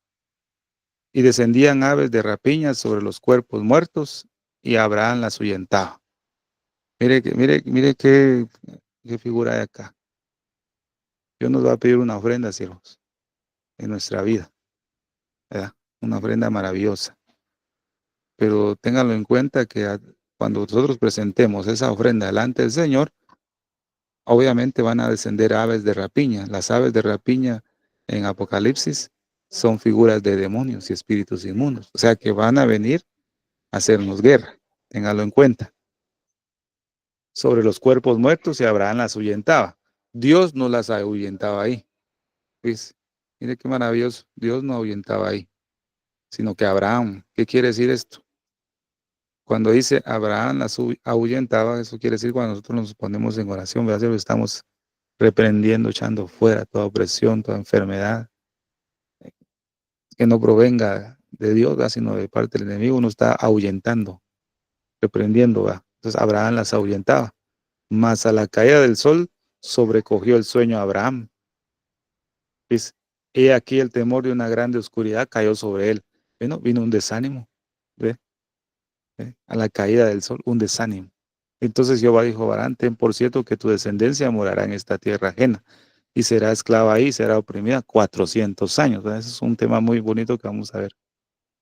Y descendían aves de rapiña sobre los cuerpos muertos, y Abraham las ahuyentaba. Mire qué figura hay acá. Dios nos va a pedir una ofrenda, siervos, en nuestra vida, ¿verdad? Una ofrenda maravillosa. Pero ténganlo en cuenta que cuando nosotros presentemos esa ofrenda delante del Señor, obviamente van a descender aves de rapiña. Las aves de rapiña en Apocalipsis son figuras de demonios y espíritus inmundos. O sea que van a venir a hacernos guerra. Ténganlo en cuenta. Sobre los cuerpos muertos y Abraham las ahuyentaba. Dios no las ahuyentaba ahí. ¿Ves? Mire qué maravilloso. Dios no ahuyentaba ahí, sino que Abraham. ¿Qué quiere decir esto? Cuando dice Abraham las ahuyentaba, eso quiere decir cuando nosotros nos ponemos en oración, ¿verdad? Estamos reprendiendo, echando fuera toda opresión, toda enfermedad, que no provenga de Dios, ¿verdad? Sino de parte del enemigo, uno está ahuyentando, reprendiendo, ¿verdad? Entonces Abraham las ahuyentaba. Mas a la caída del sol sobrecogió el sueño a Abraham. Dice, he aquí el temor de una grande oscuridad cayó sobre él. Bueno, vino un desánimo, ¿ve? a la caída del sol, un desánimo. Entonces Jehová dijo a Abraham, ten por cierto que tu descendencia morará en esta tierra ajena y será esclava ahí, será oprimida 400 años. Ese es un tema muy bonito que vamos a ver,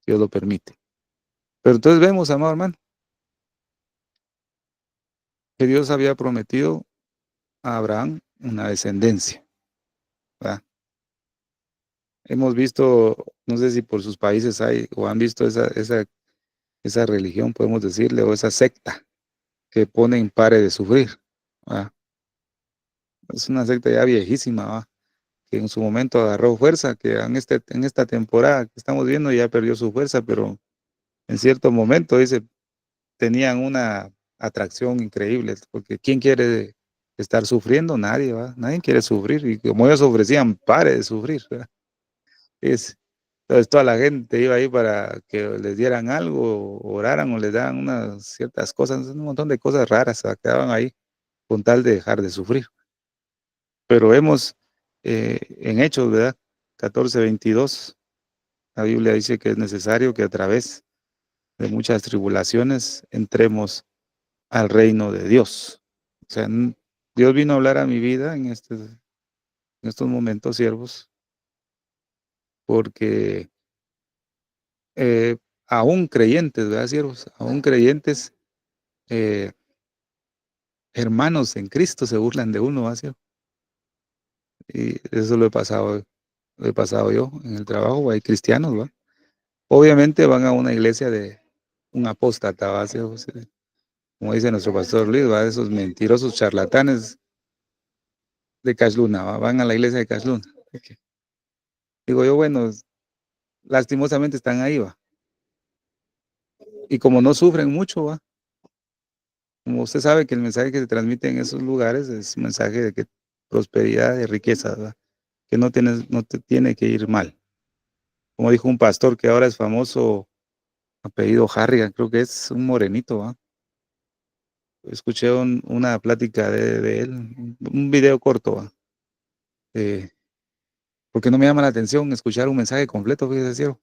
si Dios lo permite. Pero entonces vemos, amado hermano, que Dios había prometido a Abraham una descendencia, ¿verdad? Hemos visto, no sé si por sus países hay o han visto esa religión, podemos decirle, o esa secta que pone en pare de sufrir, ¿verdad? Es una secta ya viejísima, ¿verdad? Que en su momento agarró fuerza, que en esta temporada que estamos viendo ya perdió su fuerza, pero en cierto momento, dice, tenían una atracción increíble, porque ¿quién quiere estar sufriendo? Nadie, ¿va? Nadie quiere sufrir, y como ellos ofrecían, pare de sufrir, ¿verdad? Es, entonces toda la gente iba ahí para que les dieran algo, oraran o les daban unas ciertas cosas, un montón de cosas raras, ¿va? Quedaban ahí con tal de dejar de sufrir. Pero vemos en Hechos, ¿verdad? 14:22, la Biblia dice que es necesario que a través de muchas tribulaciones entremos al reino de Dios. O sea, Dios vino a hablar a mi vida en estos momentos, siervos, porque eh, aún creyentes, ¿verdad, siervos? Aún creyentes, eh, hermanos en Cristo se burlan de uno, ¿verdad, siervo? Y eso lo he pasado yo en el trabajo, hay cristianos, ¿va? Obviamente van a una iglesia de un apóstata, ¿va, siervos? Como dice nuestro pastor Luis, ¿va? Esos mentirosos charlatanes de Cashluna, ¿va? Van a la iglesia de Cashluna. Digo yo, bueno, lastimosamente están ahí, va. Y como no sufren mucho, va. Como usted sabe que el mensaje que se transmite en esos lugares es un mensaje de que prosperidad y riqueza, ¿va? Que no te tiene que ir mal. Como dijo un pastor que ahora es famoso, apellido Harrigan, creo que es un morenito, ¿va? Escuché una plática de él, un video corto, ¿va? Eh, porque no me llama la atención escuchar un mensaje completo, fíjese, cielo.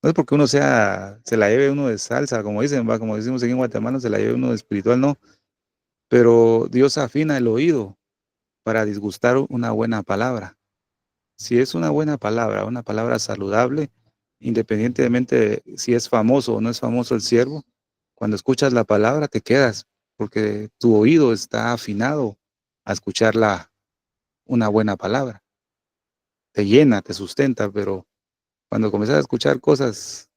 No es porque uno se la lleve uno de salsa, como dicen, va, como decimos aquí en Guatemala, se la lleve uno de espiritual, no. Pero Dios afina el oído para disgustar una buena palabra. Si es una palabra saludable, independientemente de si es famoso o no es famoso el siervo, cuando escuchas la palabra te quedas, porque tu oído está afinado a escuchar una buena palabra. Te llena, te sustenta, pero cuando comienzas a escuchar cosas,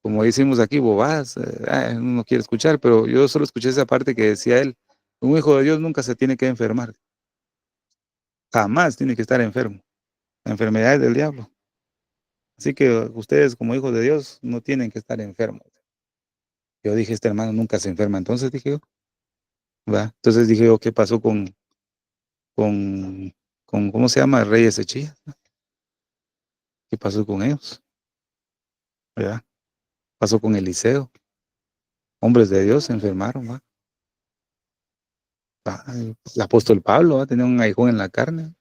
como decimos aquí, bobadas, uno no quiere escuchar, pero yo solo escuché esa parte que decía él, un hijo de Dios nunca se tiene que enfermar, jamás tiene que estar enfermo. La enfermedad es del diablo. Así que ustedes como hijos de Dios no tienen que estar enfermos. Yo dije, este hermano nunca se enferma. Entonces dije yo, ¿va? Entonces dije yo, ¿qué pasó con, ¿cómo se llama? Reyes Echía. ¿Qué pasó con ellos? ¿Verdad? Pasó con Eliseo. Hombres de Dios se enfermaron, ¿va? El apóstol Pablo, ¿va? Tenía un aguijón en la carne.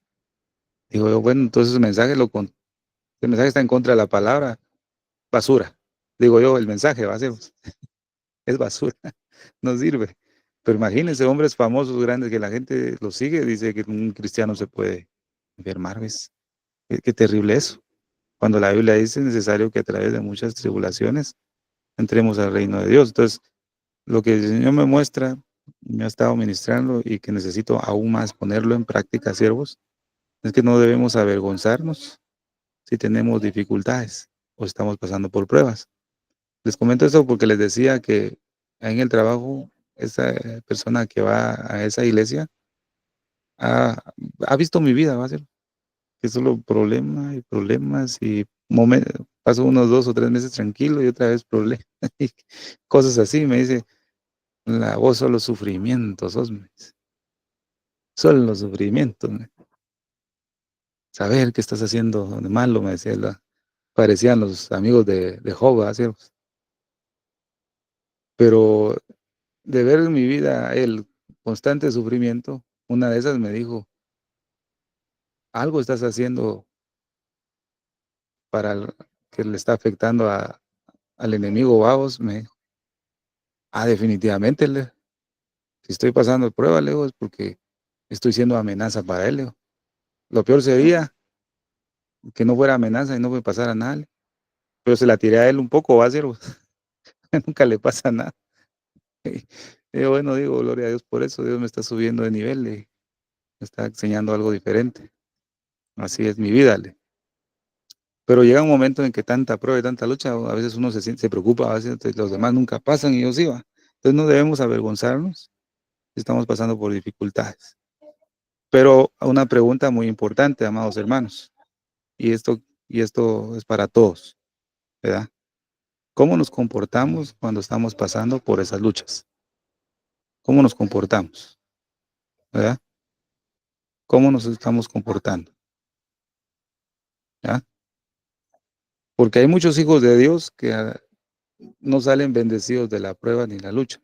Digo yo, bueno, entonces el mensaje está en contra de la palabra. Basura. Digo yo, el mensaje, va a ser, es basura. No sirve. Pero imagínense, hombres famosos, grandes, que la gente los sigue, dice que un cristiano se puede enfermar, ¿ves? Qué terrible eso. Cuando la Biblia dice es necesario que a través de muchas tribulaciones entremos al reino de Dios. Entonces, lo que el Señor me muestra, me ha estado ministrando y que necesito aún más ponerlo en práctica, siervos, es que no debemos avergonzarnos si tenemos dificultades o estamos pasando por pruebas. Les comento eso porque les decía que en el trabajo, esa persona que va a esa iglesia ha, ha visto mi vida, va a ser que solo problemas y problemas y paso unos 2 o 3 meses tranquilo y otra vez problemas y cosas así. Me dice, vos solo sufrimientos, sos, me dice, solo sufrimientos. Saber qué estás haciendo de malo, me decía, parecían los amigos de Job, ¿va? Siervos? Pero de ver en mi vida el constante sufrimiento, una de esas me dijo, algo estás haciendo para que le está afectando al enemigo, vamos, me dijo. Definitivamente, si estoy pasando prueba, Leo, es porque estoy siendo amenaza para él, Leo. Lo peor sería que no fuera amenaza y no me pasara nada, Leo. Pero se la tiré a él un poco, va a ser, nunca le pasa nada. Y bueno, digo, gloria a Dios por eso, Dios me está subiendo de nivel, me está enseñando algo diferente. Así es mi vida, le. Pero llega un momento en que tanta prueba y tanta lucha, a veces uno se preocupa, a veces los demás nunca pasan y yo sí va. Entonces no debemos avergonzarnos si estamos pasando por dificultades. Pero una pregunta muy importante, amados hermanos, y esto es para todos, ¿verdad? ¿Cómo nos comportamos cuando estamos pasando por esas luchas? ¿Cómo nos comportamos? ¿Verdad? ¿Cómo nos estamos comportando? ¿Verdad? Porque hay muchos hijos de Dios que no salen bendecidos de la prueba ni la lucha,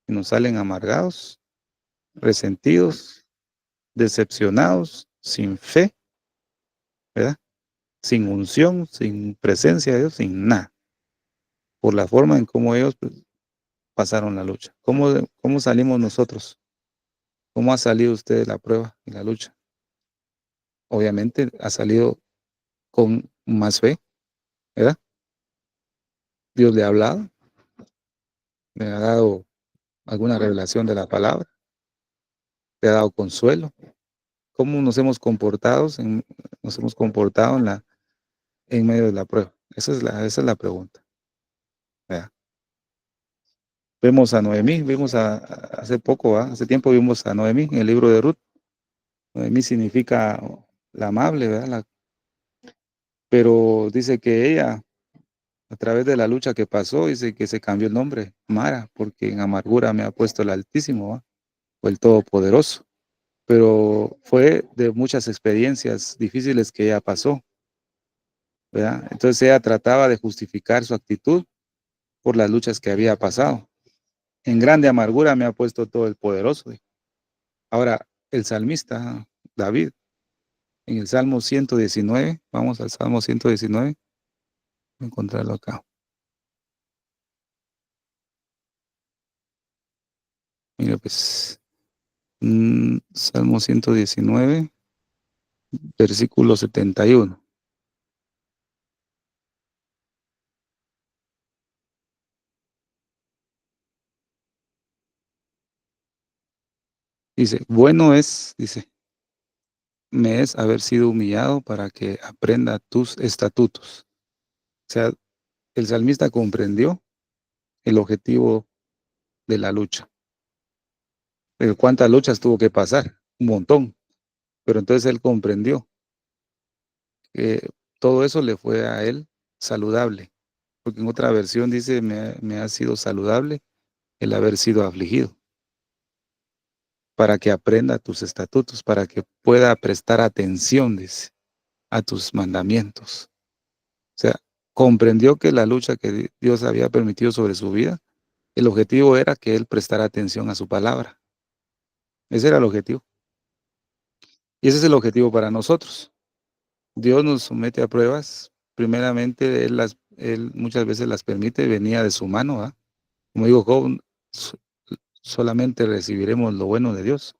sino salen amargados, resentidos, decepcionados, sin fe, ¿verdad? Sin unción, sin presencia de Dios, sin nada, por la forma en cómo ellos pues, pasaron la lucha. ¿Cómo salimos nosotros? ¿Cómo ha salido usted de la prueba y la lucha? Obviamente ha salido con más fe, ¿verdad? Dios le ha hablado, le ha dado alguna revelación de la palabra, le ha dado consuelo. ¿Cómo nos hemos comportado en medio de la prueba? Esa es la pregunta, ¿verdad? Vemos a Noemí, hace poco, ¿verdad? Hace tiempo vimos a Noemí en el libro de Ruth. Noemí significa la amable, ¿verdad? Pero dice que ella, a través de la lucha que pasó, dice que se cambió el nombre, Mara, porque en amargura me ha puesto el Altísimo, ¿va? O el Todopoderoso. Pero fue de muchas experiencias difíciles que ella pasó, ¿verdad? Entonces ella trataba de justificar su actitud por las luchas que había pasado. En grande amargura me ha puesto todo el poderoso. Ahora, el salmista, David, en el Salmo 119, vamos al Salmo 119, voy a encontrarlo acá. Mira, pues, Salmo 119, versículo 71. Dice, me es haber sido humillado para que aprenda tus estatutos. O sea, el salmista comprendió el objetivo de la lucha. Pero ¿cuántas luchas tuvo que pasar? Un montón. Pero entonces él comprendió que todo eso le fue a él saludable. Porque en otra versión dice, me ha sido saludable el haber sido afligido, para que aprenda tus estatutos, para que pueda prestar atención, dice, a tus mandamientos. O sea, comprendió que la lucha que Dios había permitido sobre su vida, el objetivo era que él prestara atención a su palabra. Ese era el objetivo. Y ese es el objetivo para nosotros. Dios nos somete a pruebas. Primeramente, Él muchas veces las permite, venía de su mano, ¿verdad? Como digo, Job, solamente recibiremos lo bueno de Dios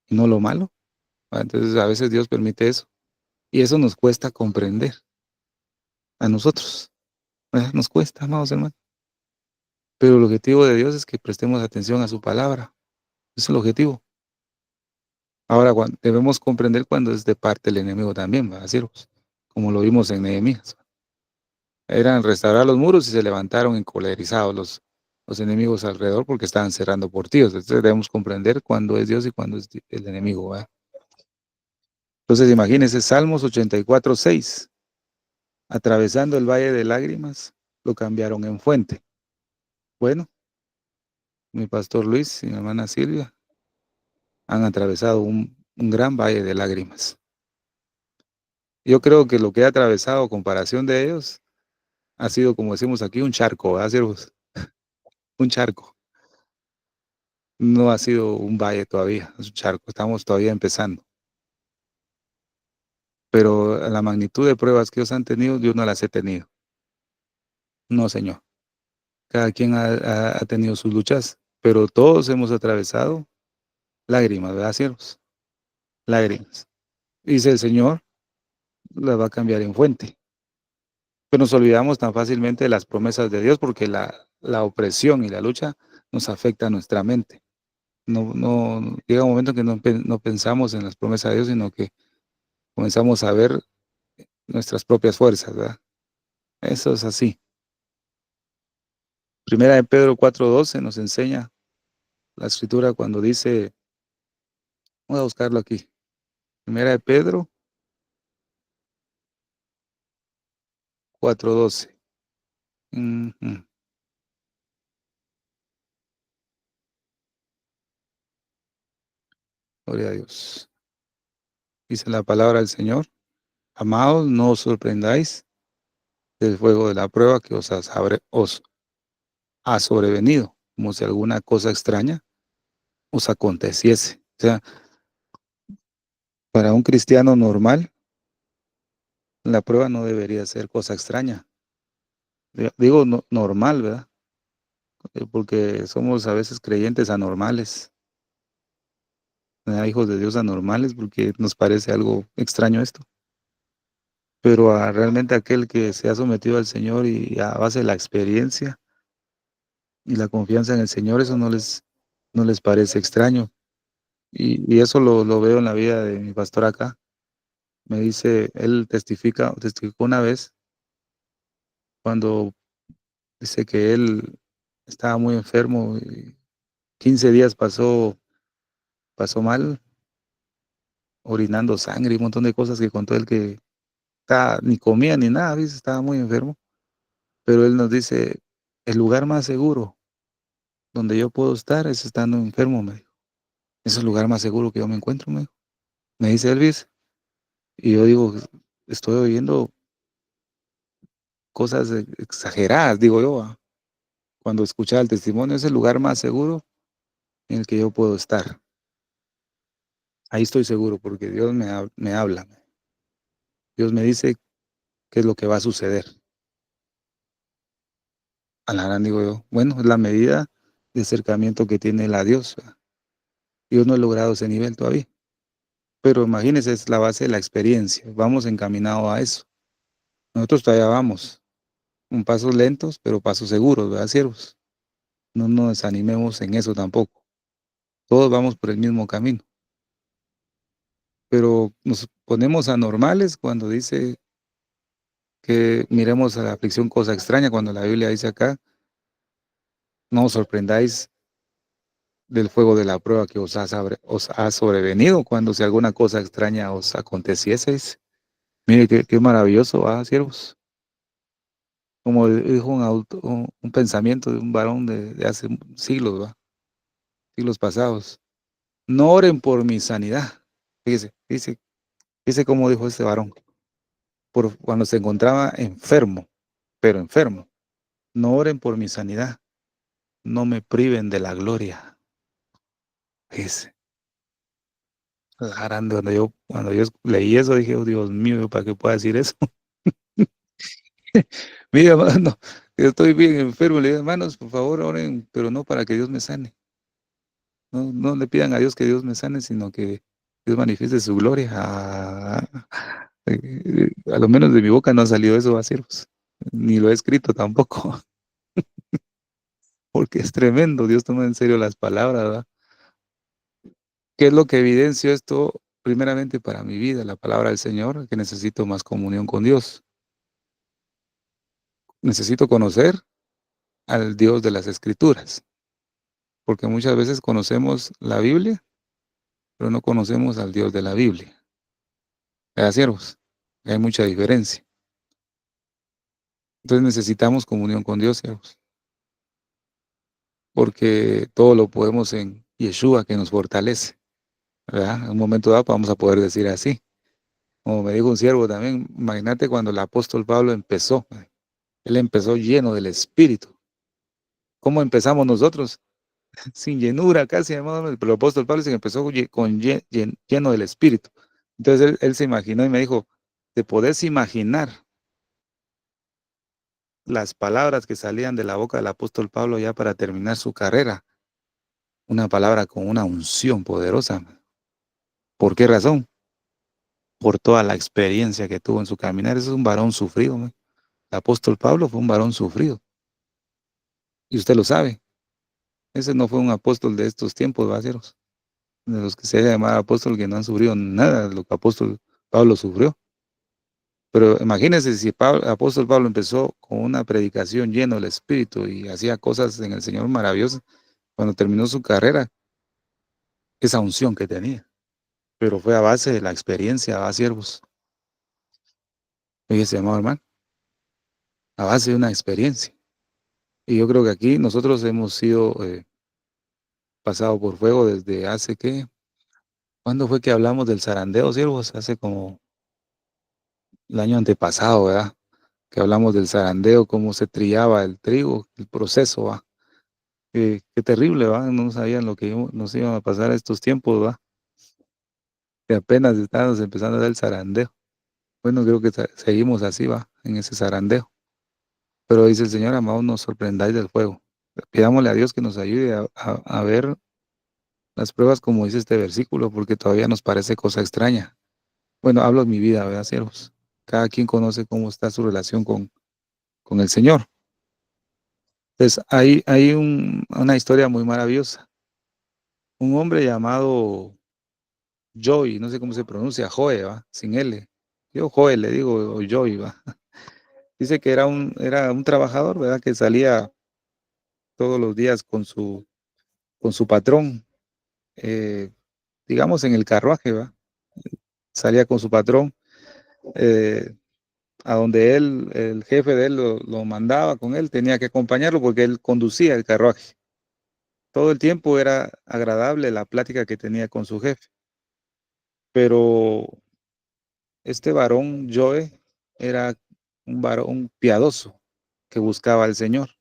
y no lo malo, ¿verdad? Entonces, a veces Dios permite eso. Y eso nos cuesta comprender a nosotros, ¿verdad? Nos cuesta, amados hermanos. Pero el objetivo de Dios es que prestemos atención a su palabra. Ese es el objetivo. Ahora, debemos comprender cuando es de parte del enemigo también, ¿verdad, siervos? Como lo vimos en Nehemías. Eran restaurar los muros y se levantaron encolerizados los enemigos alrededor porque estaban cerrando portillos. Entonces debemos comprender cuándo es Dios y cuándo es el enemigo, ¿verdad? Entonces imagínense, Salmos 84:6. Atravesando el valle de lágrimas, lo cambiaron en fuente. Bueno, mi pastor Luis y mi hermana Silvia han atravesado un gran valle de lágrimas. Yo creo que lo que he atravesado a comparación de ellos ha sido, como decimos aquí, un charco, ¿verdad, siervos? Un charco. No ha sido un valle todavía, es un charco. Estamos todavía empezando. Pero la magnitud de pruebas que ellos han tenido, yo no las he tenido. No, Señor. cada quien ha tenido sus luchas, pero todos hemos atravesado lágrimas, ¿verdad, siervos? Lágrimas. Dice el Señor, las va a cambiar en fuente. Pero nos olvidamos tan fácilmente de las promesas de Dios porque la opresión y la lucha nos afecta a nuestra mente. Llega un momento que no pensamos en las promesas de Dios, sino que comenzamos a ver nuestras propias fuerzas, ¿verdad? Eso es así. Primera de Pedro 4:12 nos enseña la escritura cuando dice, vamos a buscarlo aquí. Primera de Pedro 4:12. Ujú. Gloria a Dios. Dice la palabra del Señor. Amados, no os sorprendáis del fuego de la prueba que os ha sobrevenido, como si alguna cosa extraña os aconteciese. O sea, para un cristiano normal, la prueba no debería ser cosa extraña. Digo normal, ¿verdad? Porque somos a veces creyentes anormales, hijos de Dios anormales, porque nos parece algo extraño esto. Pero realmente aquel que se ha sometido al Señor y a base de la experiencia y la confianza en el Señor, eso no les parece extraño. Y eso lo veo en la vida de mi pastor acá. Me dice, él testificó una vez cuando dice que él estaba muy enfermo y 15 días pasó mal, orinando sangre y un montón de cosas que contó él que ni comía ni nada, dice, estaba muy enfermo. Pero él nos dice, el lugar más seguro donde yo puedo estar es estando enfermo, me dijo. Es el lugar más seguro que yo me encuentro, me dijo. Me dice Elvis, y yo digo, estoy oyendo cosas exageradas, digo yo, cuando escuchaba el testimonio, es el lugar más seguro en el que yo puedo estar. Ahí estoy seguro porque Dios me habla. Dios me dice qué es lo que va a suceder. A la gran digo yo, bueno, es la medida de acercamiento que tiene la Dios. Yo no he logrado ese nivel todavía. Pero imagínense, es la base de la experiencia. Vamos encaminados a eso. Nosotros todavía vamos, un pasos lentos, pero pasos seguros, ¿verdad, siervos? No nos desanimemos en eso tampoco. Todos vamos por el mismo camino. Pero nos ponemos anormales cuando dice que miremos a la aflicción cosa extraña, cuando la Biblia dice acá, no os sorprendáis del fuego de la prueba que os ha sobrevenido cuando si alguna cosa extraña os acontecieseis. Mire qué maravilloso, siervos. Como dijo un adulto, un pensamiento de un varón de hace siglos, siglos pasados. No oren por mi sanidad. Fíjese cómo dijo este varón, cuando se encontraba enfermo, pero enfermo. No oren por mi sanidad, no me priven de la gloria. Fíjese, cuando yo leí eso, dije, oh, Dios mío, ¿para qué puedo decir eso? Mira, hermano, yo estoy bien enfermo. Le digo, hermanos, por favor, oren, pero no para que Dios me sane. No le pidan a Dios que Dios me sane, sino que Dios manifieste su gloria. A lo menos de mi boca no ha salido eso, siervos. Ni lo he escrito tampoco, porque es tremendo. Dios toma en serio las palabras, ¿verdad? ¿Qué es lo que evidencio esto? Primeramente para mi vida, la palabra del Señor, que necesito más comunión con Dios. Necesito conocer al Dios de las Escrituras, porque muchas veces conocemos la Biblia, pero no conocemos al Dios de la Biblia. ¿Verdad, siervos? Hay mucha diferencia. Entonces necesitamos comunión con Dios, siervos, porque todo lo podemos en Yeshua que nos fortalece, ¿verdad? En un momento dado vamos a poder decir así. Como me dijo un siervo también, imagínate cuando el apóstol Pablo empezó. Él empezó lleno del Espíritu. ¿Cómo empezamos nosotros? Sin llenura casi, hermano, pero el apóstol Pablo se empezó lleno del Espíritu. Entonces él se imaginó y me dijo, ¿te podés imaginar las palabras que salían de la boca del apóstol Pablo ya para terminar su carrera. Una palabra con una unción poderosa. ¿Por qué razón? Por toda la experiencia que tuvo en su caminar. Ese es un varón sufrido, man. El apóstol Pablo fue un varón sufrido. Y usted lo sabe. Ese no fue un apóstol de estos tiempos, vaceros. De los que se llama apóstol que no han sufrido nada de lo que apóstol Pablo sufrió. Pero imagínense si apóstol Pablo empezó con una predicación lleno del Espíritu y hacía cosas en el Señor maravillosas cuando terminó su carrera, esa unción que tenía. Pero fue a base de la experiencia, va, siervos. Fíjese, amado hermano, a base de una experiencia. Y yo creo que aquí nosotros hemos sido pasado por fuego desde hace que, ¿cuándo fue que hablamos del zarandeo, siervos? Hace como el año antepasado, ¿verdad? Que hablamos del zarandeo, cómo se trillaba el trigo, el proceso, ¿va? Qué terrible, ¿va? No sabían lo que nos iban a pasar estos tiempos, ¿va? Que apenas estábamos empezando a dar el zarandeo. Bueno, creo que seguimos así, ¿va? En ese zarandeo. Pero dice el Señor, amados, no os sorprendáis del fuego. Pidámosle a Dios que nos ayude a ver las pruebas como dice este versículo, porque todavía nos parece cosa extraña. Bueno, hablo de mi vida, ¿verdad, siervos? Cada quien conoce cómo está su relación con el Señor. Entonces, hay una historia muy maravillosa. Un hombre llamado Joy, no sé cómo se pronuncia, Joe, ¿va? Sin L. Yo Joe le digo, o Joy, ¿va? Dice que era un trabajador, ¿verdad? Que salía todos los días con su patrón, eh, digamos en el carruaje, ¿va? Salía con su patrón eh, a donde él, el jefe de él lo mandaba con él, tenía que acompañarlo porque él conducía el carruaje. Todo el tiempo era agradable la plática que tenía con su jefe, pero este varón, Joe, era un varón piadoso que buscaba al Señor.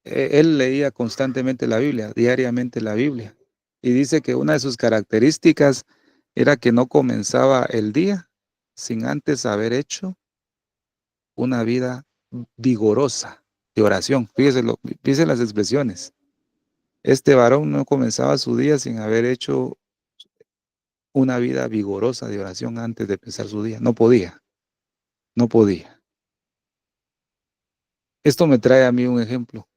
Él leía constantemente la Biblia, diariamente la Biblia, y dice que una de sus características era que no comenzaba el día sin antes haber hecho una vida vigorosa de oración. Fíjese las expresiones. Este varón no comenzaba su día sin haber hecho una vida vigorosa de oración antes de empezar su día. No podía, no podía. Esto me trae a mí un ejemplo,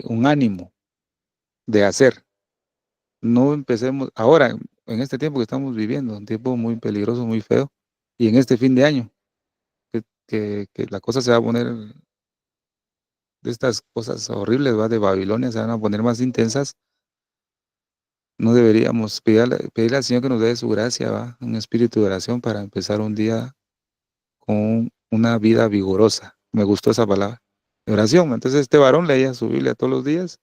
un ánimo de hacer. No empecemos ahora, en este tiempo que estamos viviendo, un tiempo muy peligroso, muy feo, y en este fin de año, que la cosa se va a poner, de estas cosas horribles, ¿va? De Babilonia se van a poner más intensas. No deberíamos pedirle al Señor que nos dé su gracia, ¿va? Un espíritu de oración para empezar un día con una vida vigorosa. Me gustó esa palabra, de oración. Entonces este varón leía su Biblia todos los días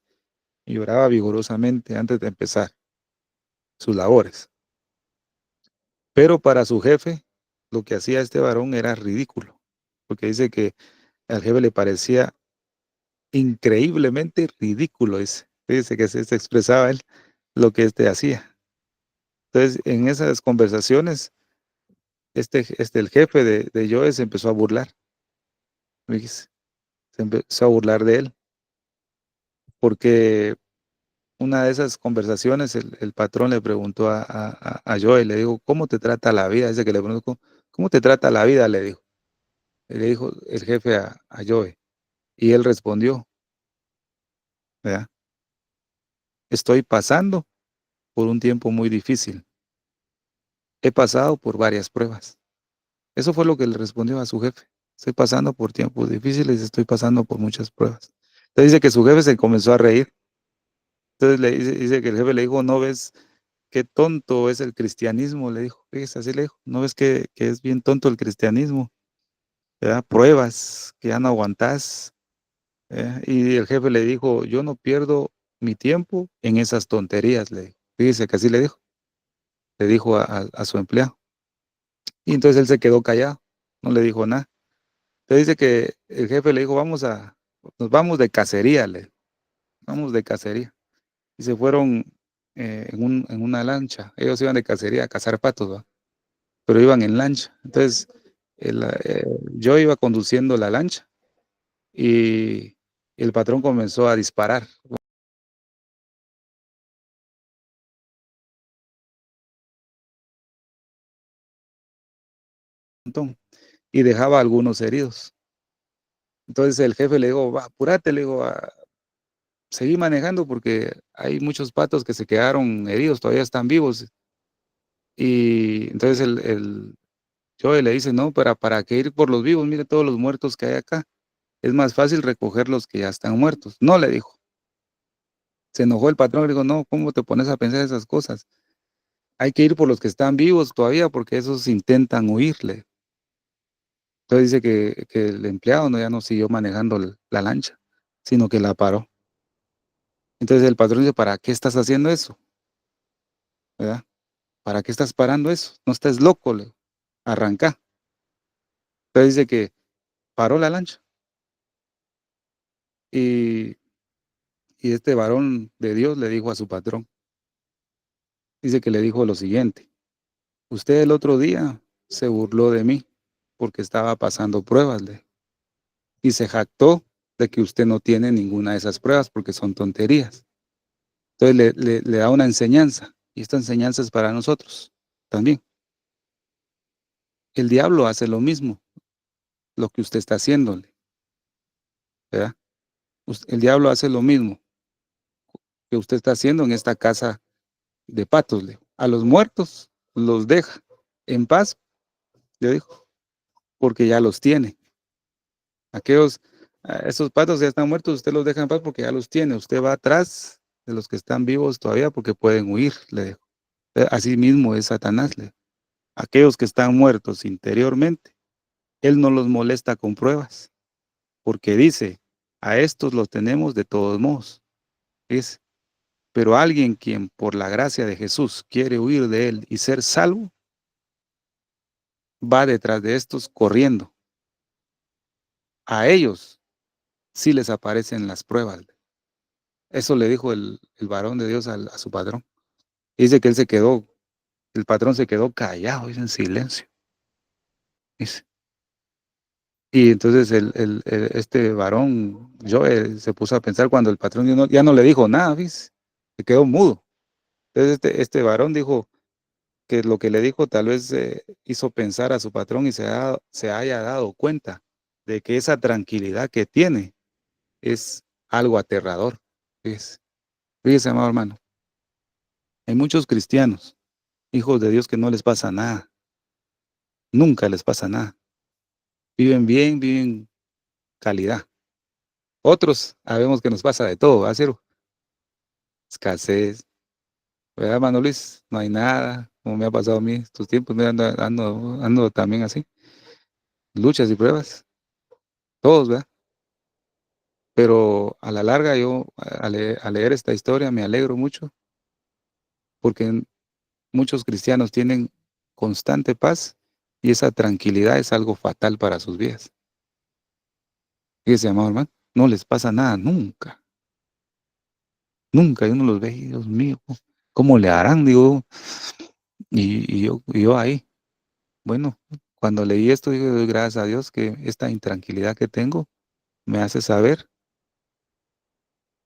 y oraba vigorosamente antes de empezar sus labores. Pero para su jefe, lo que hacía este varón era ridículo, porque dice que al jefe le parecía increíblemente ridículo, dice que se expresaba él lo que hacía. Entonces, en esas conversaciones, el jefe de Joe se empezó a burlar, fíjese, se empezó a burlar de él, porque una de esas conversaciones el patrón le preguntó a Joe, le dijo, ¿cómo te trata la vida? Dice que le preguntó, ¿cómo te trata la vida? Le dijo. Le dijo el jefe a Joe. Y él respondió, ¿verdad? Estoy pasando por un tiempo muy difícil. He pasado por varias pruebas. Eso fue lo que le respondió a su jefe. Estoy pasando por tiempos difíciles, estoy pasando por muchas pruebas. Entonces dice que su jefe se comenzó a reír. Entonces dice que el jefe le dijo, ¿no ves qué tonto es el cristianismo? Le dijo, fíjese, así le dijo, ¿no ves que es bien tonto el cristianismo? ¿Verdad? Pruebas que ya no aguantás. Y el jefe le dijo, yo no pierdo mi tiempo en esas tonterías, le dijo. Fíjese que así le dijo a su empleado. Y entonces él se quedó callado, no le dijo nada. Entonces dice que el jefe le dijo, nos vamos de cacería, vamos de cacería. Y se fueron en una lancha. Ellos iban de cacería a cazar patos, ¿va? Pero iban en lancha. Entonces yo iba conduciendo la lancha y el patrón comenzó a disparar un montón y dejaba algunos heridos. Entonces el jefe le dijo, va, apúrate, le digo, seguí manejando porque hay muchos patos que se quedaron heridos, todavía están vivos. Y entonces Joe le dice, no, ¿para qué ir por los vivos? Mire todos los muertos que hay acá. Es más fácil recoger los que ya están muertos. No, le dijo. Se enojó el patrón, le dijo, no, ¿cómo te pones a pensar esas cosas? Hay que ir por los que están vivos todavía porque esos intentan huirle. Entonces dice que el empleado no, ya no siguió manejando la lancha, sino que la paró. Entonces el patrón dice, ¿para qué estás haciendo eso? ¿Verdad? ¿Para qué estás parando eso? No estés loco, le digo. Arranca. Entonces dice que paró la lancha y, y este varón de Dios le dijo a su patrón, dice que le dijo lo siguiente, usted el otro día se burló de mí porque estaba pasando pruebas, y se jactó de que usted no tiene ninguna de esas pruebas porque son tonterías. Entonces le da una enseñanza y esta enseñanza es para nosotros también. El diablo hace lo mismo, lo que usted está haciéndole, ¿verdad? El diablo hace lo mismo que usted está haciendo en esta casa de patos, le dijo. A los muertos los deja en paz, le dijo, porque ya los tiene. Aquellos, esos patos ya están muertos, usted los deja en paz porque ya los tiene. Usted va atrás de los que están vivos todavía porque pueden huir, le dijo. Así mismo es Satanás, le dijo. Aquellos que están muertos interiormente, él no los molesta con pruebas, porque dice, a estos los tenemos de todos modos. Es, pero alguien quien por la gracia de Jesús quiere huir de él y ser salvo, va detrás de estos corriendo. A ellos sí les aparecen las pruebas. Eso le dijo el varón de Dios a su patrón. Dice que él se quedó, el patrón se quedó callado, dice, en silencio. Dice. Y entonces este varón, yo se puso a pensar cuando el patrón ya no le dijo nada, ¿ves? Se quedó mudo. Entonces este varón dijo que lo que le dijo tal vez hizo pensar a su patrón y se haya dado cuenta de que esa tranquilidad que tiene es algo aterrador. ¿Ves? Fíjese, amado hermano, hay muchos cristianos, hijos de Dios, que no les pasa nada, nunca les pasa nada. Viven bien, viven calidad. Otros sabemos que nos pasa de todo, ¿verdad, Ciro? Escasez, ¿verdad, hermano Luis? No hay nada, como me ha pasado a mí estos tiempos, mira, ando también así, luchas y pruebas, todos, ¿verdad? Pero a la larga yo, al leer esta historia, me alegro mucho, porque muchos cristianos tienen constante paz y esa tranquilidad es algo fatal para sus vidas. Fíjese, amado hermano, no les pasa nada nunca, nunca, y uno los ve, y, Dios mío, ¿cómo le harán? Digo, y yo ahí. Bueno, cuando leí esto, digo, doy gracias a Dios que esta intranquilidad que tengo me hace saber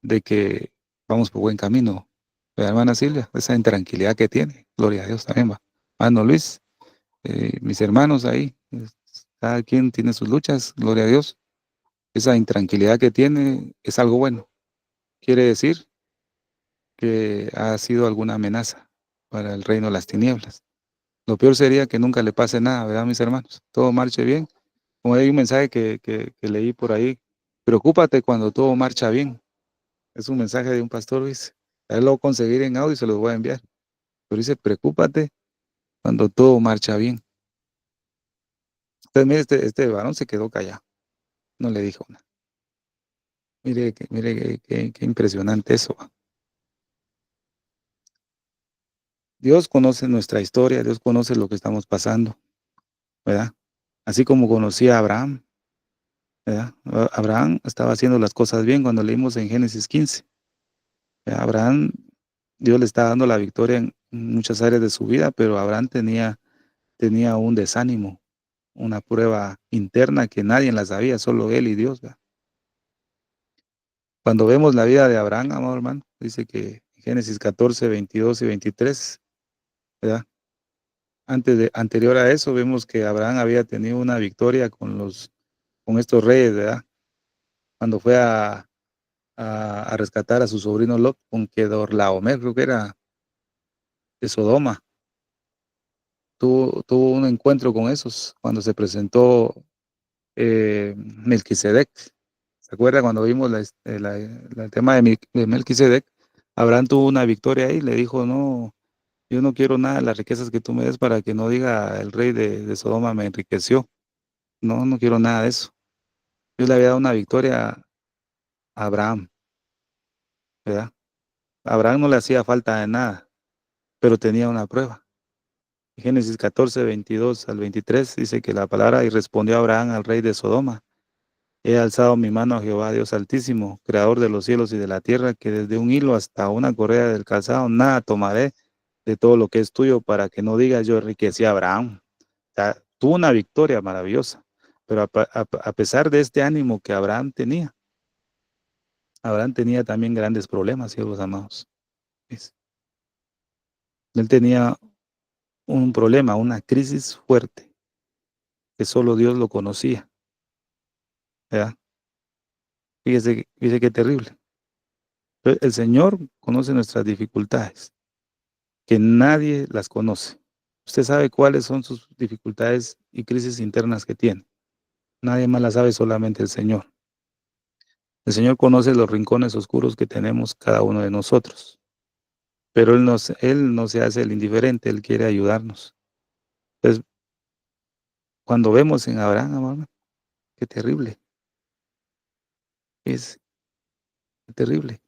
de que vamos por buen camino. La hermana Silvia, esa intranquilidad que tiene, gloria a Dios también va. Hermano Luis, mis hermanos ahí, cada quien tiene sus luchas, gloria a Dios. Esa intranquilidad que tiene es algo bueno. Quiere decir que ha sido alguna amenaza para el reino de las tinieblas. Lo peor sería que nunca le pase nada, ¿verdad, mis hermanos? Todo marche bien. Como hay un mensaje que leí por ahí, preocúpate cuando todo marcha bien. Es un mensaje de un pastor, dice. A él lo voy a conseguir en audio y se los voy a enviar. Pero dice, preocúpate cuando todo marcha bien. Entonces, mire, este varón se quedó callado. No le dijo nada. Mire qué impresionante eso. Dios conoce nuestra historia, Dios conoce lo que estamos pasando, ¿verdad? Así como conocía a Abraham, ¿verdad? Abraham estaba haciendo las cosas bien cuando leímos en Génesis 15. Abraham, Dios le está dando la victoria en muchas áreas de su vida, pero Abraham tenía un desánimo, una prueba interna que nadie la sabía, solo él y Dios, ¿verdad? Cuando vemos la vida de Abraham, amado hermano, dice que Génesis 14, 22 y 23, ¿verdad? Anterior a eso, vemos que Abraham había tenido una victoria con estos reyes, ¿verdad? Cuando fue a rescatar a su sobrino Lot con Kedorlaomer, creo que era de Sodoma. Tuvo un encuentro con esos cuando se presentó Melquisedec. ¿Se acuerda cuando vimos el tema de Melquisedec? Abraham tuvo una victoria ahí, le dijo, no, yo no quiero nada de las riquezas que tú me des para que no diga el rey de Sodoma me enriqueció. No, no quiero nada de eso. Dios le había dado una victoria a Abraham, ¿verdad? A Abraham no le hacía falta de nada, pero tenía una prueba. Génesis 14, 22 al 23 dice que la palabra, y respondió Abraham al rey de Sodoma: he alzado mi mano a Jehová, Dios Altísimo, creador de los cielos y de la tierra, que desde un hilo hasta una correa del calzado, nada tomaré de todo lo que es tuyo, para que no digas yo enriquecí a Abraham. O sea, tuvo una victoria maravillosa, pero a pesar de este ánimo que Abraham tenía también grandes problemas, siervos amados. ¿Ves? Él tenía un problema, una crisis fuerte, que solo Dios lo conocía, ¿verdad? Fíjese qué terrible. El Señor conoce nuestras dificultades, que nadie las conoce. Usted sabe cuáles son sus dificultades y crisis internas que tiene. Nadie más las sabe, solamente el Señor. El Señor conoce los rincones oscuros que tenemos cada uno de nosotros, pero Él no se hace el indiferente, Él quiere ayudarnos. Entonces, cuando vemos en Abraham, amado, qué terrible, es terrible.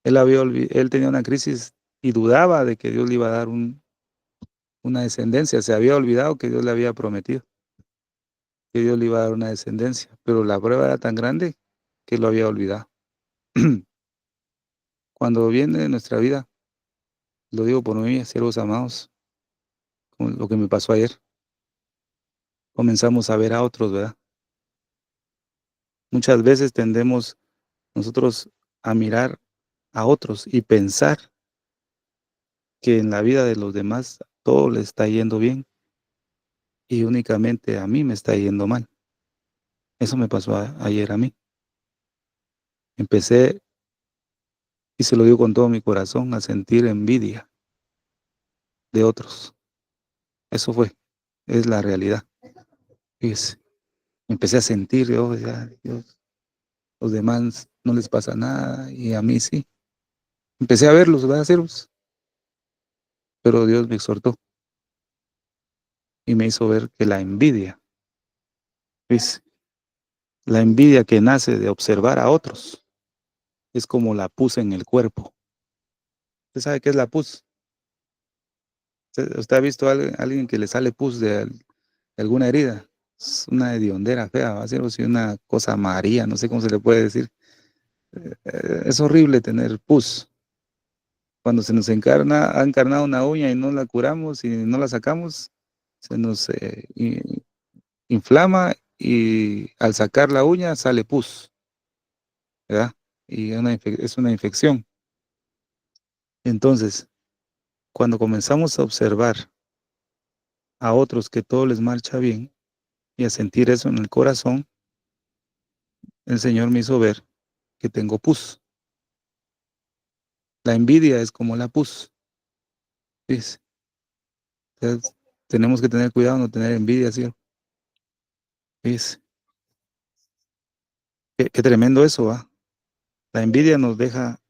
Él tenía una crisis y dudaba de que Dios le iba a dar una descendencia. Se había olvidado que Dios le había prometido que Dios le iba a dar una descendencia, pero la prueba era tan grande que lo había olvidado. Cuando viene nuestra vida, lo digo por mí, siervos amados, como lo que me pasó ayer, comenzamos a ver a otros, ¿verdad? Muchas veces tendemos nosotros a mirar a otros y pensar que en la vida de los demás todo le está yendo bien y únicamente a mí me está yendo mal. Eso me pasó ayer a mí. Empecé, y se lo digo con todo mi corazón, a sentir envidia de otros. Eso es la realidad. Fíjese, empecé a sentir, ya, Dios, los demás no les pasa nada y a mí sí. Empecé a verlos, ¿verdad? Hacerlos, pero Dios me exhortó y me hizo ver que la envidia, ¿ves? La envidia que nace de observar a otros es como la pus en el cuerpo. ¿Usted sabe qué es la pus? ¿Usted ha visto a alguien que le sale pus de alguna herida? Es una hediondera fea, va a ser así una cosa amarilla, no sé cómo se le puede decir. Es horrible tener pus. Cuando se nos ha encarnado una uña y no la curamos y no la sacamos, se nos inflama y al sacar la uña sale pus, ¿verdad? Y es una infección. Entonces, cuando comenzamos a observar a otros que todo les marcha bien y a sentir eso en el corazón, el Señor me hizo ver que tengo pus. La envidia es como la pus. ¿Ves? Entonces, tenemos que tener cuidado, no tener envidia, ¿sí? ¿Ves? Qué tremendo eso, ¿va? La envidia nos deja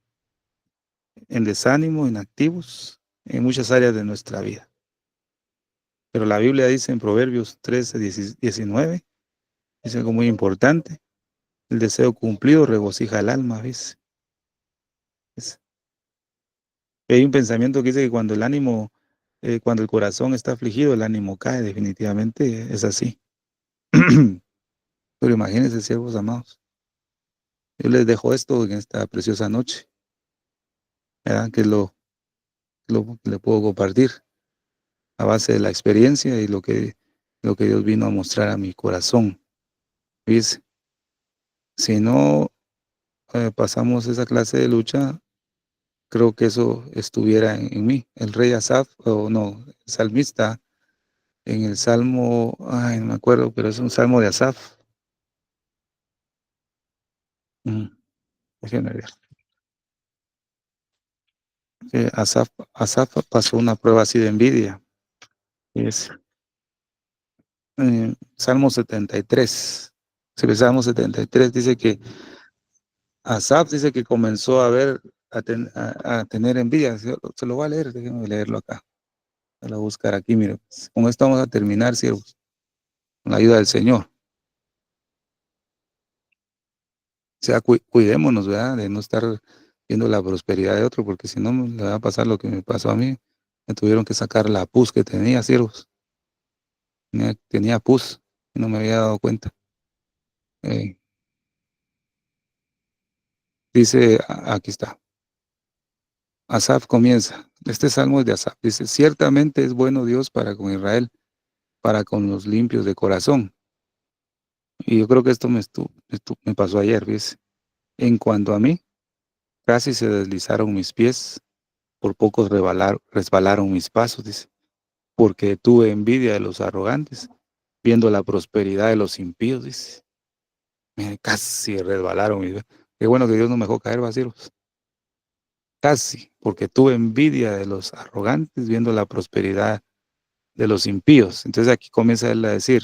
en desánimo, inactivos, en muchas áreas de nuestra vida. Pero la Biblia dice en Proverbios 13, 19, dice algo muy importante: el deseo cumplido regocija el alma, ¿ves? Hay un pensamiento que dice que cuando el corazón está afligido, el ánimo cae, definitivamente es así. Pero imagínense, siervos amados, yo les dejo esto en esta preciosa noche, ¿verdad? Que es lo que le puedo compartir a base de la experiencia y lo que lo que Dios vino a mostrar a mi corazón. Dice, si no pasamos esa clase de lucha, creo que eso estuviera en mí. El rey Asaf, o no, el salmista, en el salmo, ay, no me acuerdo, pero es un salmo de Asaf. Déjenme ver. Asaf pasó una prueba así de envidia. Es Salmo 73. Si ves Salmo 73, dice que Asaf dice que comenzó a ver, a tener envidia. Se lo voy a leer, déjenme leerlo acá. Se lo voy a buscar aquí, mire. Con esto vamos a terminar, siervos, con la ayuda del Señor. O sea, cuidémonos, ¿verdad? De no estar viendo la prosperidad de otro, porque si no le va a pasar lo que me pasó a mí. Me tuvieron que sacar la pus que tenía, siervos. Tenía pus y no me había dado cuenta. Eh, Dice, aquí está. Asaf comienza. Este salmo es de Asaf. Dice, ciertamente es bueno Dios para con Israel, para con los limpios de corazón. Y yo creo que esto me pasó ayer, ¿ves? En cuanto a mí, casi se deslizaron mis pies, por poco resbalaron mis pasos, dice, porque tuve envidia de los arrogantes, viendo la prosperidad de los impíos, dice. Casi resbalaron mis pies. Qué bueno que Dios no me dejó caer, vacilos. Casi, porque tuve envidia de los arrogantes, viendo la prosperidad de los impíos. Entonces aquí comienza él a decir,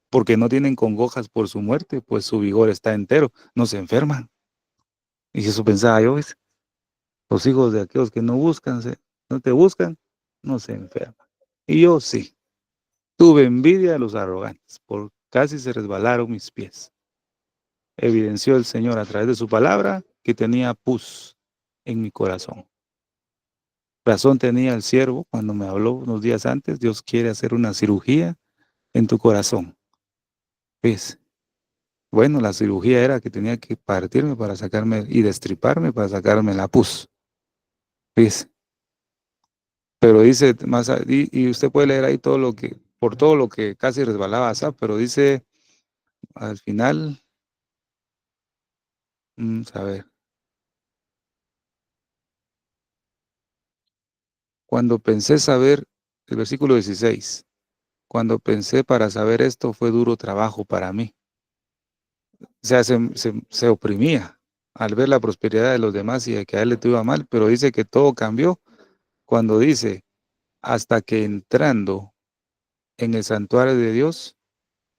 porque no tienen congojas por su muerte, pues su vigor está entero, no se enferman. Y eso pensaba yo, ¿ves? Los hijos de aquellos que no buscan, no te buscan, no se enferman. Y yo sí, tuve envidia de los arrogantes, por casi se resbalaron mis pies. Evidenció el Señor a través de su palabra que tenía pus en mi corazón. Razón tenía el siervo cuando me habló unos días antes, Dios quiere hacer una cirugía en tu corazón. ¿Ves? Bueno, la cirugía era que tenía que partirme para sacarme y destriparme para sacarme la pus. ¿Ves? Pero dice más, y usted puede leer ahí todo lo que, por todo lo que casi resbalaba Asaf, pero dice al final, a ver, cuando pensé saber, el versículo 16, cuando pensé para saber esto fue duro trabajo para mí. O sea, se oprimía al ver la prosperidad de los demás y de que a él le iba mal, pero dice que todo cambió cuando dice, hasta que entrando en el santuario de Dios,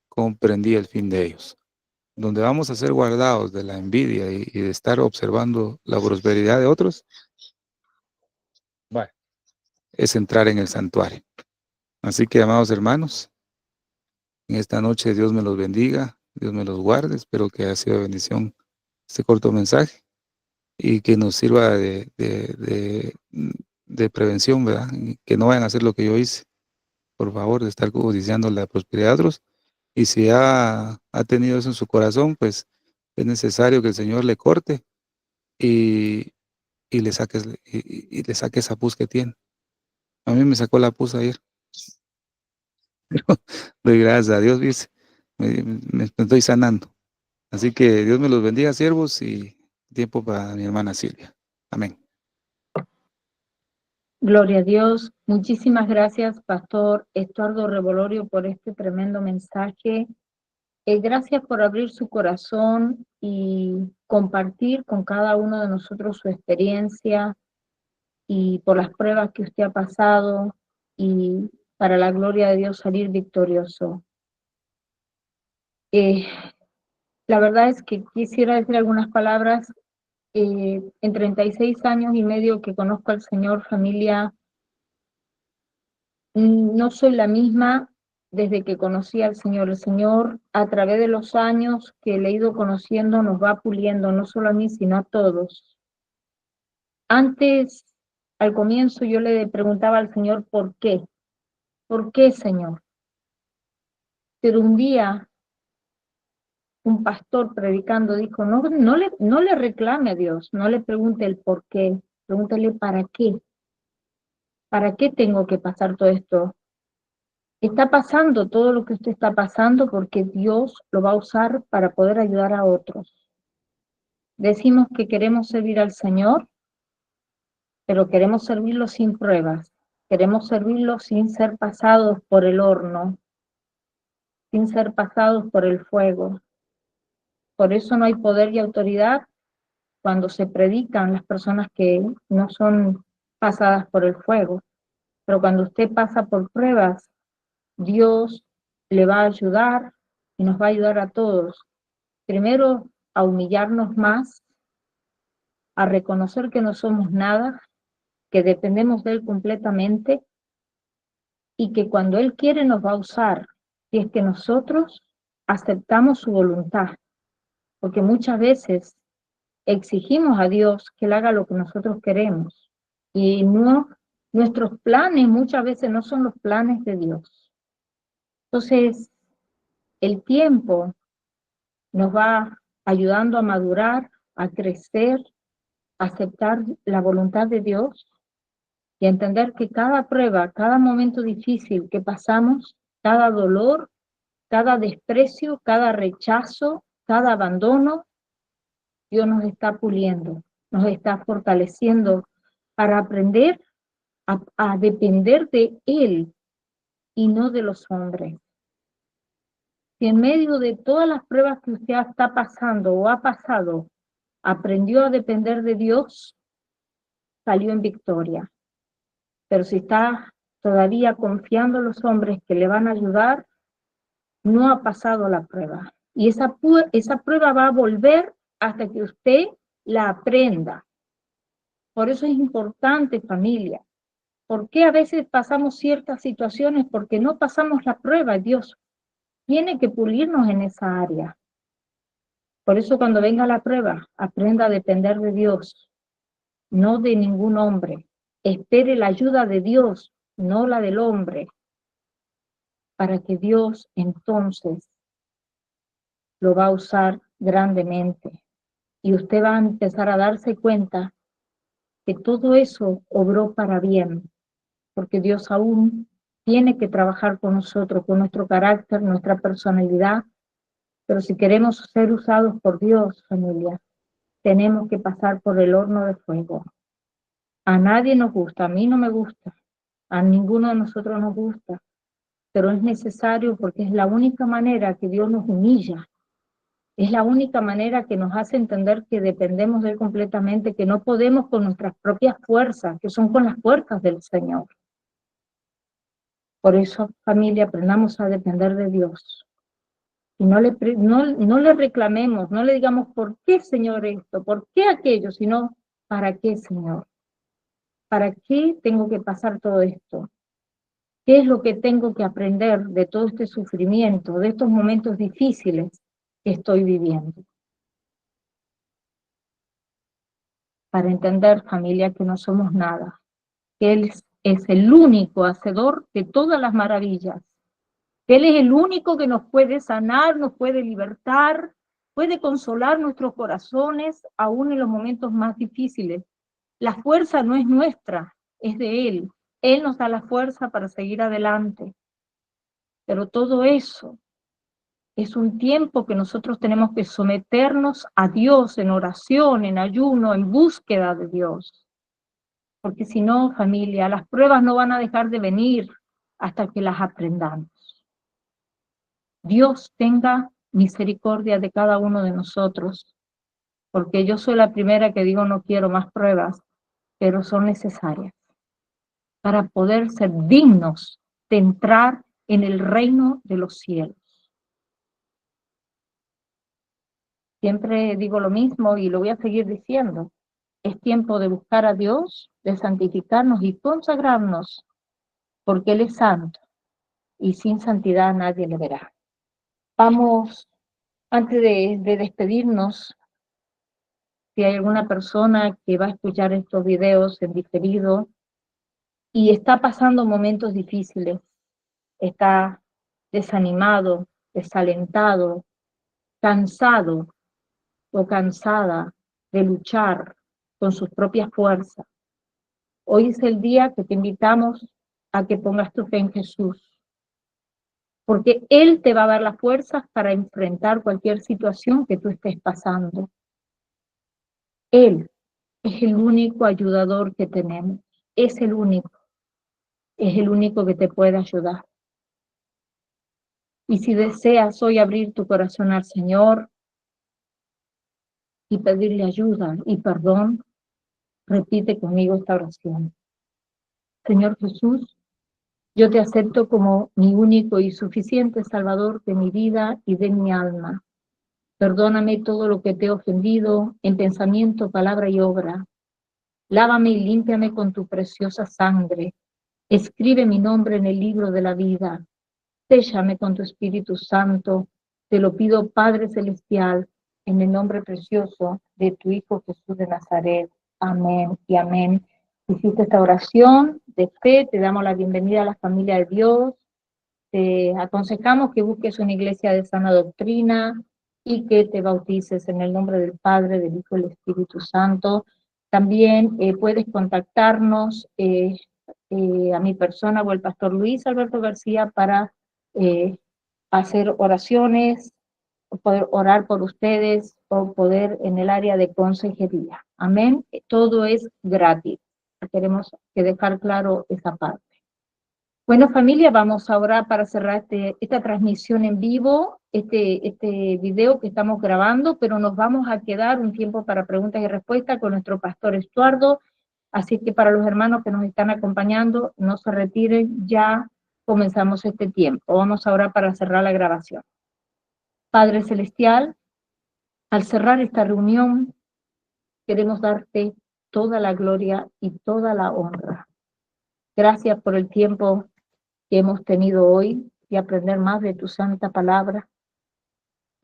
comprendí el fin de ellos. Donde vamos a ser guardados de la envidia y de estar observando la prosperidad de otros, bueno, es entrar en el santuario. Así que, amados hermanos, en esta noche Dios me los bendiga, Dios me los guarde. Espero que haya sido de bendición este corto mensaje y que nos sirva de prevención, ¿verdad? Y que no vayan a hacer lo que yo hice, por favor, de estar codiciando la prosperidad de otros. Y si ha tenido eso en su corazón, pues es necesario que el Señor le corte y, y le saque esa pus que tiene. A mí me sacó la pus ayer. Doy gracias a Dios, dice. Me estoy sanando. Así que Dios me los bendiga, siervos, y tiempo para mi hermana Silvia. Amén. Gloria a Dios. Muchísimas gracias, Pastor Estuardo Revolorio, por este tremendo mensaje. Gracias por abrir su corazón y compartir con cada uno de nosotros su experiencia y por las pruebas que usted ha pasado y para la gloria de Dios salir victorioso. La verdad es que quisiera decir algunas palabras. En 36 años y medio que conozco al Señor, familia, no soy la misma desde que conocí al Señor. El Señor, a través de los años que le he ido conociendo, nos va puliendo, no solo a mí, sino a todos. Antes, al comienzo, yo le preguntaba al Señor, ¿por qué? ¿Por qué, Señor? Pero un día, un pastor predicando dijo, no le reclame a Dios, no le pregunte el por qué, pregúntele para qué tengo que pasar todo esto. Está pasando todo lo que usted está pasando porque Dios lo va a usar para poder ayudar a otros. Decimos que queremos servir al Señor, pero queremos servirlo sin pruebas. Queremos servirlo sin ser pasados por el horno, sin ser pasados por el fuego. Por eso no hay poder y autoridad cuando se predican las personas que no son pasadas por el fuego. Pero cuando usted pasa por pruebas, Dios le va a ayudar y nos va a ayudar a todos. Primero, a humillarnos más, a reconocer que no somos nada, que dependemos de Él completamente y que cuando Él quiere nos va a usar, si es que nosotros aceptamos su voluntad, porque muchas veces exigimos a Dios que Él haga lo que nosotros queremos y no, nuestros planes muchas veces no son los planes de Dios. Entonces, el tiempo nos va ayudando a madurar, a crecer, a aceptar la voluntad de Dios y a entender que cada prueba, cada momento difícil que pasamos, cada dolor, cada desprecio, cada rechazo, cada abandono, Dios nos está puliendo, nos está fortaleciendo para aprender a depender de Él y no de los hombres. Si en medio de todas las pruebas que usted está pasando o ha pasado, aprendió a depender de Dios, salió en victoria. Pero si está todavía confiando en los hombres que le van a ayudar, no ha pasado la prueba. Y esa prueba va a volver hasta que usted la aprenda. Por eso es importante, familia. ¿Por qué a veces pasamos ciertas situaciones? Porque no pasamos la prueba. Dios tiene que pulirnos en esa área. Por eso cuando venga la prueba, aprenda a depender de Dios, no de ningún hombre. Espere la ayuda de Dios, no la del hombre, para que Dios entonces lo va a usar grandemente. Y usted va a empezar a darse cuenta que todo eso obró para bien, porque Dios aún tiene que trabajar con nosotros, con nuestro carácter, nuestra personalidad, pero si queremos ser usados por Dios, familia, tenemos que pasar por el horno de fuego. A nadie nos gusta, a mí no me gusta, a ninguno de nosotros nos gusta, pero es necesario porque es la única manera que Dios nos humilla, es la única manera que nos hace entender que dependemos de Él completamente, que no podemos con nuestras propias fuerzas, que son con las fuerzas del Señor. Por eso, familia, aprendamos a depender de Dios. Y no le reclamemos, no le digamos, ¿por qué, Señor, esto? ¿Por qué aquello? Sino, ¿para qué, Señor? ¿Para qué tengo que pasar todo esto? ¿Qué es lo que tengo que aprender de todo este sufrimiento, de estos momentos difíciles que estoy viviendo? Para entender, familia, que no somos nada, que Él es el único hacedor de todas las maravillas, que Él es el único que nos puede sanar, nos puede libertar, puede consolar nuestros corazones, aún en los momentos más difíciles. La fuerza no es nuestra, es de Él. Él nos da la fuerza para seguir adelante. Pero todo eso es un tiempo que nosotros tenemos que someternos a Dios en oración, en ayuno, en búsqueda de Dios. Porque si no, familia, las pruebas no van a dejar de venir hasta que las aprendamos. Dios tenga misericordia de cada uno de nosotros, porque yo soy la primera que digo no quiero más pruebas, pero son necesarias para poder ser dignos de entrar en el reino de los cielos. Siempre digo lo mismo y lo voy a seguir diciendo. Es tiempo de buscar a Dios, de santificarnos y consagrarnos, porque Él es santo y sin santidad nadie le verá. Vamos, antes de despedirnos, si hay alguna persona que va a escuchar estos videos en diferido y está pasando momentos difíciles, está desanimado, desalentado, cansado o cansada de luchar con sus propias fuerzas. Hoy es el día que te invitamos a que pongas tu fe en Jesús, porque Él te va a dar las fuerzas para enfrentar cualquier situación que tú estés pasando. Él es el único ayudador que tenemos, es el único que te puede ayudar. Y si deseas hoy abrir tu corazón al Señor y pedirle ayuda y perdón, repite conmigo esta oración. Señor Jesús, yo te acepto como mi único y suficiente Salvador de mi vida y de mi alma. Perdóname todo lo que te he ofendido en pensamiento, palabra y obra. Lávame y límpiame con tu preciosa sangre. Escribe mi nombre en el libro de la vida. Séllame con tu Espíritu Santo. Te lo pido, Padre Celestial, en el nombre precioso de tu Hijo Jesús de Nazaret. Amén y amén. Hiciste esta oración de fe, te damos la bienvenida a la familia de Dios. Te aconsejamos que busques una iglesia de sana doctrina y que te bautices en el nombre del Padre, del Hijo y del Espíritu Santo. También puedes contactarnos a mi persona o al pastor Luis Alberto García para hacer oraciones, poder orar por ustedes o poder en el área de consejería. Amén. Todo es gratis. Queremos que dejar claro esa parte. Bueno, familia, vamos ahora para cerrar esta transmisión en vivo, este video que estamos grabando, pero nos vamos a quedar un tiempo para preguntas y respuestas con nuestro pastor Estuardo. Así que para los hermanos que nos están acompañando, no se retiren, ya comenzamos este tiempo. Vamos ahora para cerrar la grabación. Padre Celestial, al cerrar esta reunión, queremos darte toda la gloria y toda la honra. Gracias por el tiempo que hemos tenido hoy y aprender más de tu santa palabra.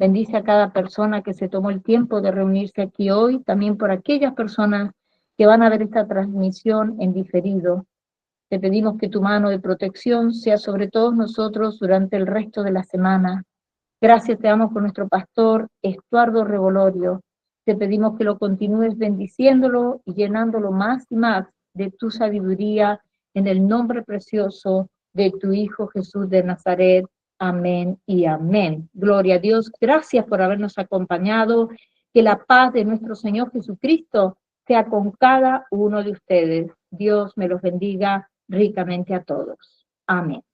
Bendice a cada persona que se tomó el tiempo de reunirse aquí hoy, también por aquellas personas que van a ver esta transmisión en diferido. Te pedimos que tu mano de protección sea sobre todos nosotros durante el resto de la semana. Gracias te damos por nuestro pastor Estuardo Revolorio. Te pedimos que lo continúes bendiciéndolo y llenándolo más y más de tu sabiduría en el nombre precioso de tu Hijo Jesús de Nazaret. Amén y amén. Gloria a Dios. Gracias por habernos acompañado. Que la paz de nuestro Señor Jesucristo sea con cada uno de ustedes. Dios me los bendiga ricamente a todos. Amén.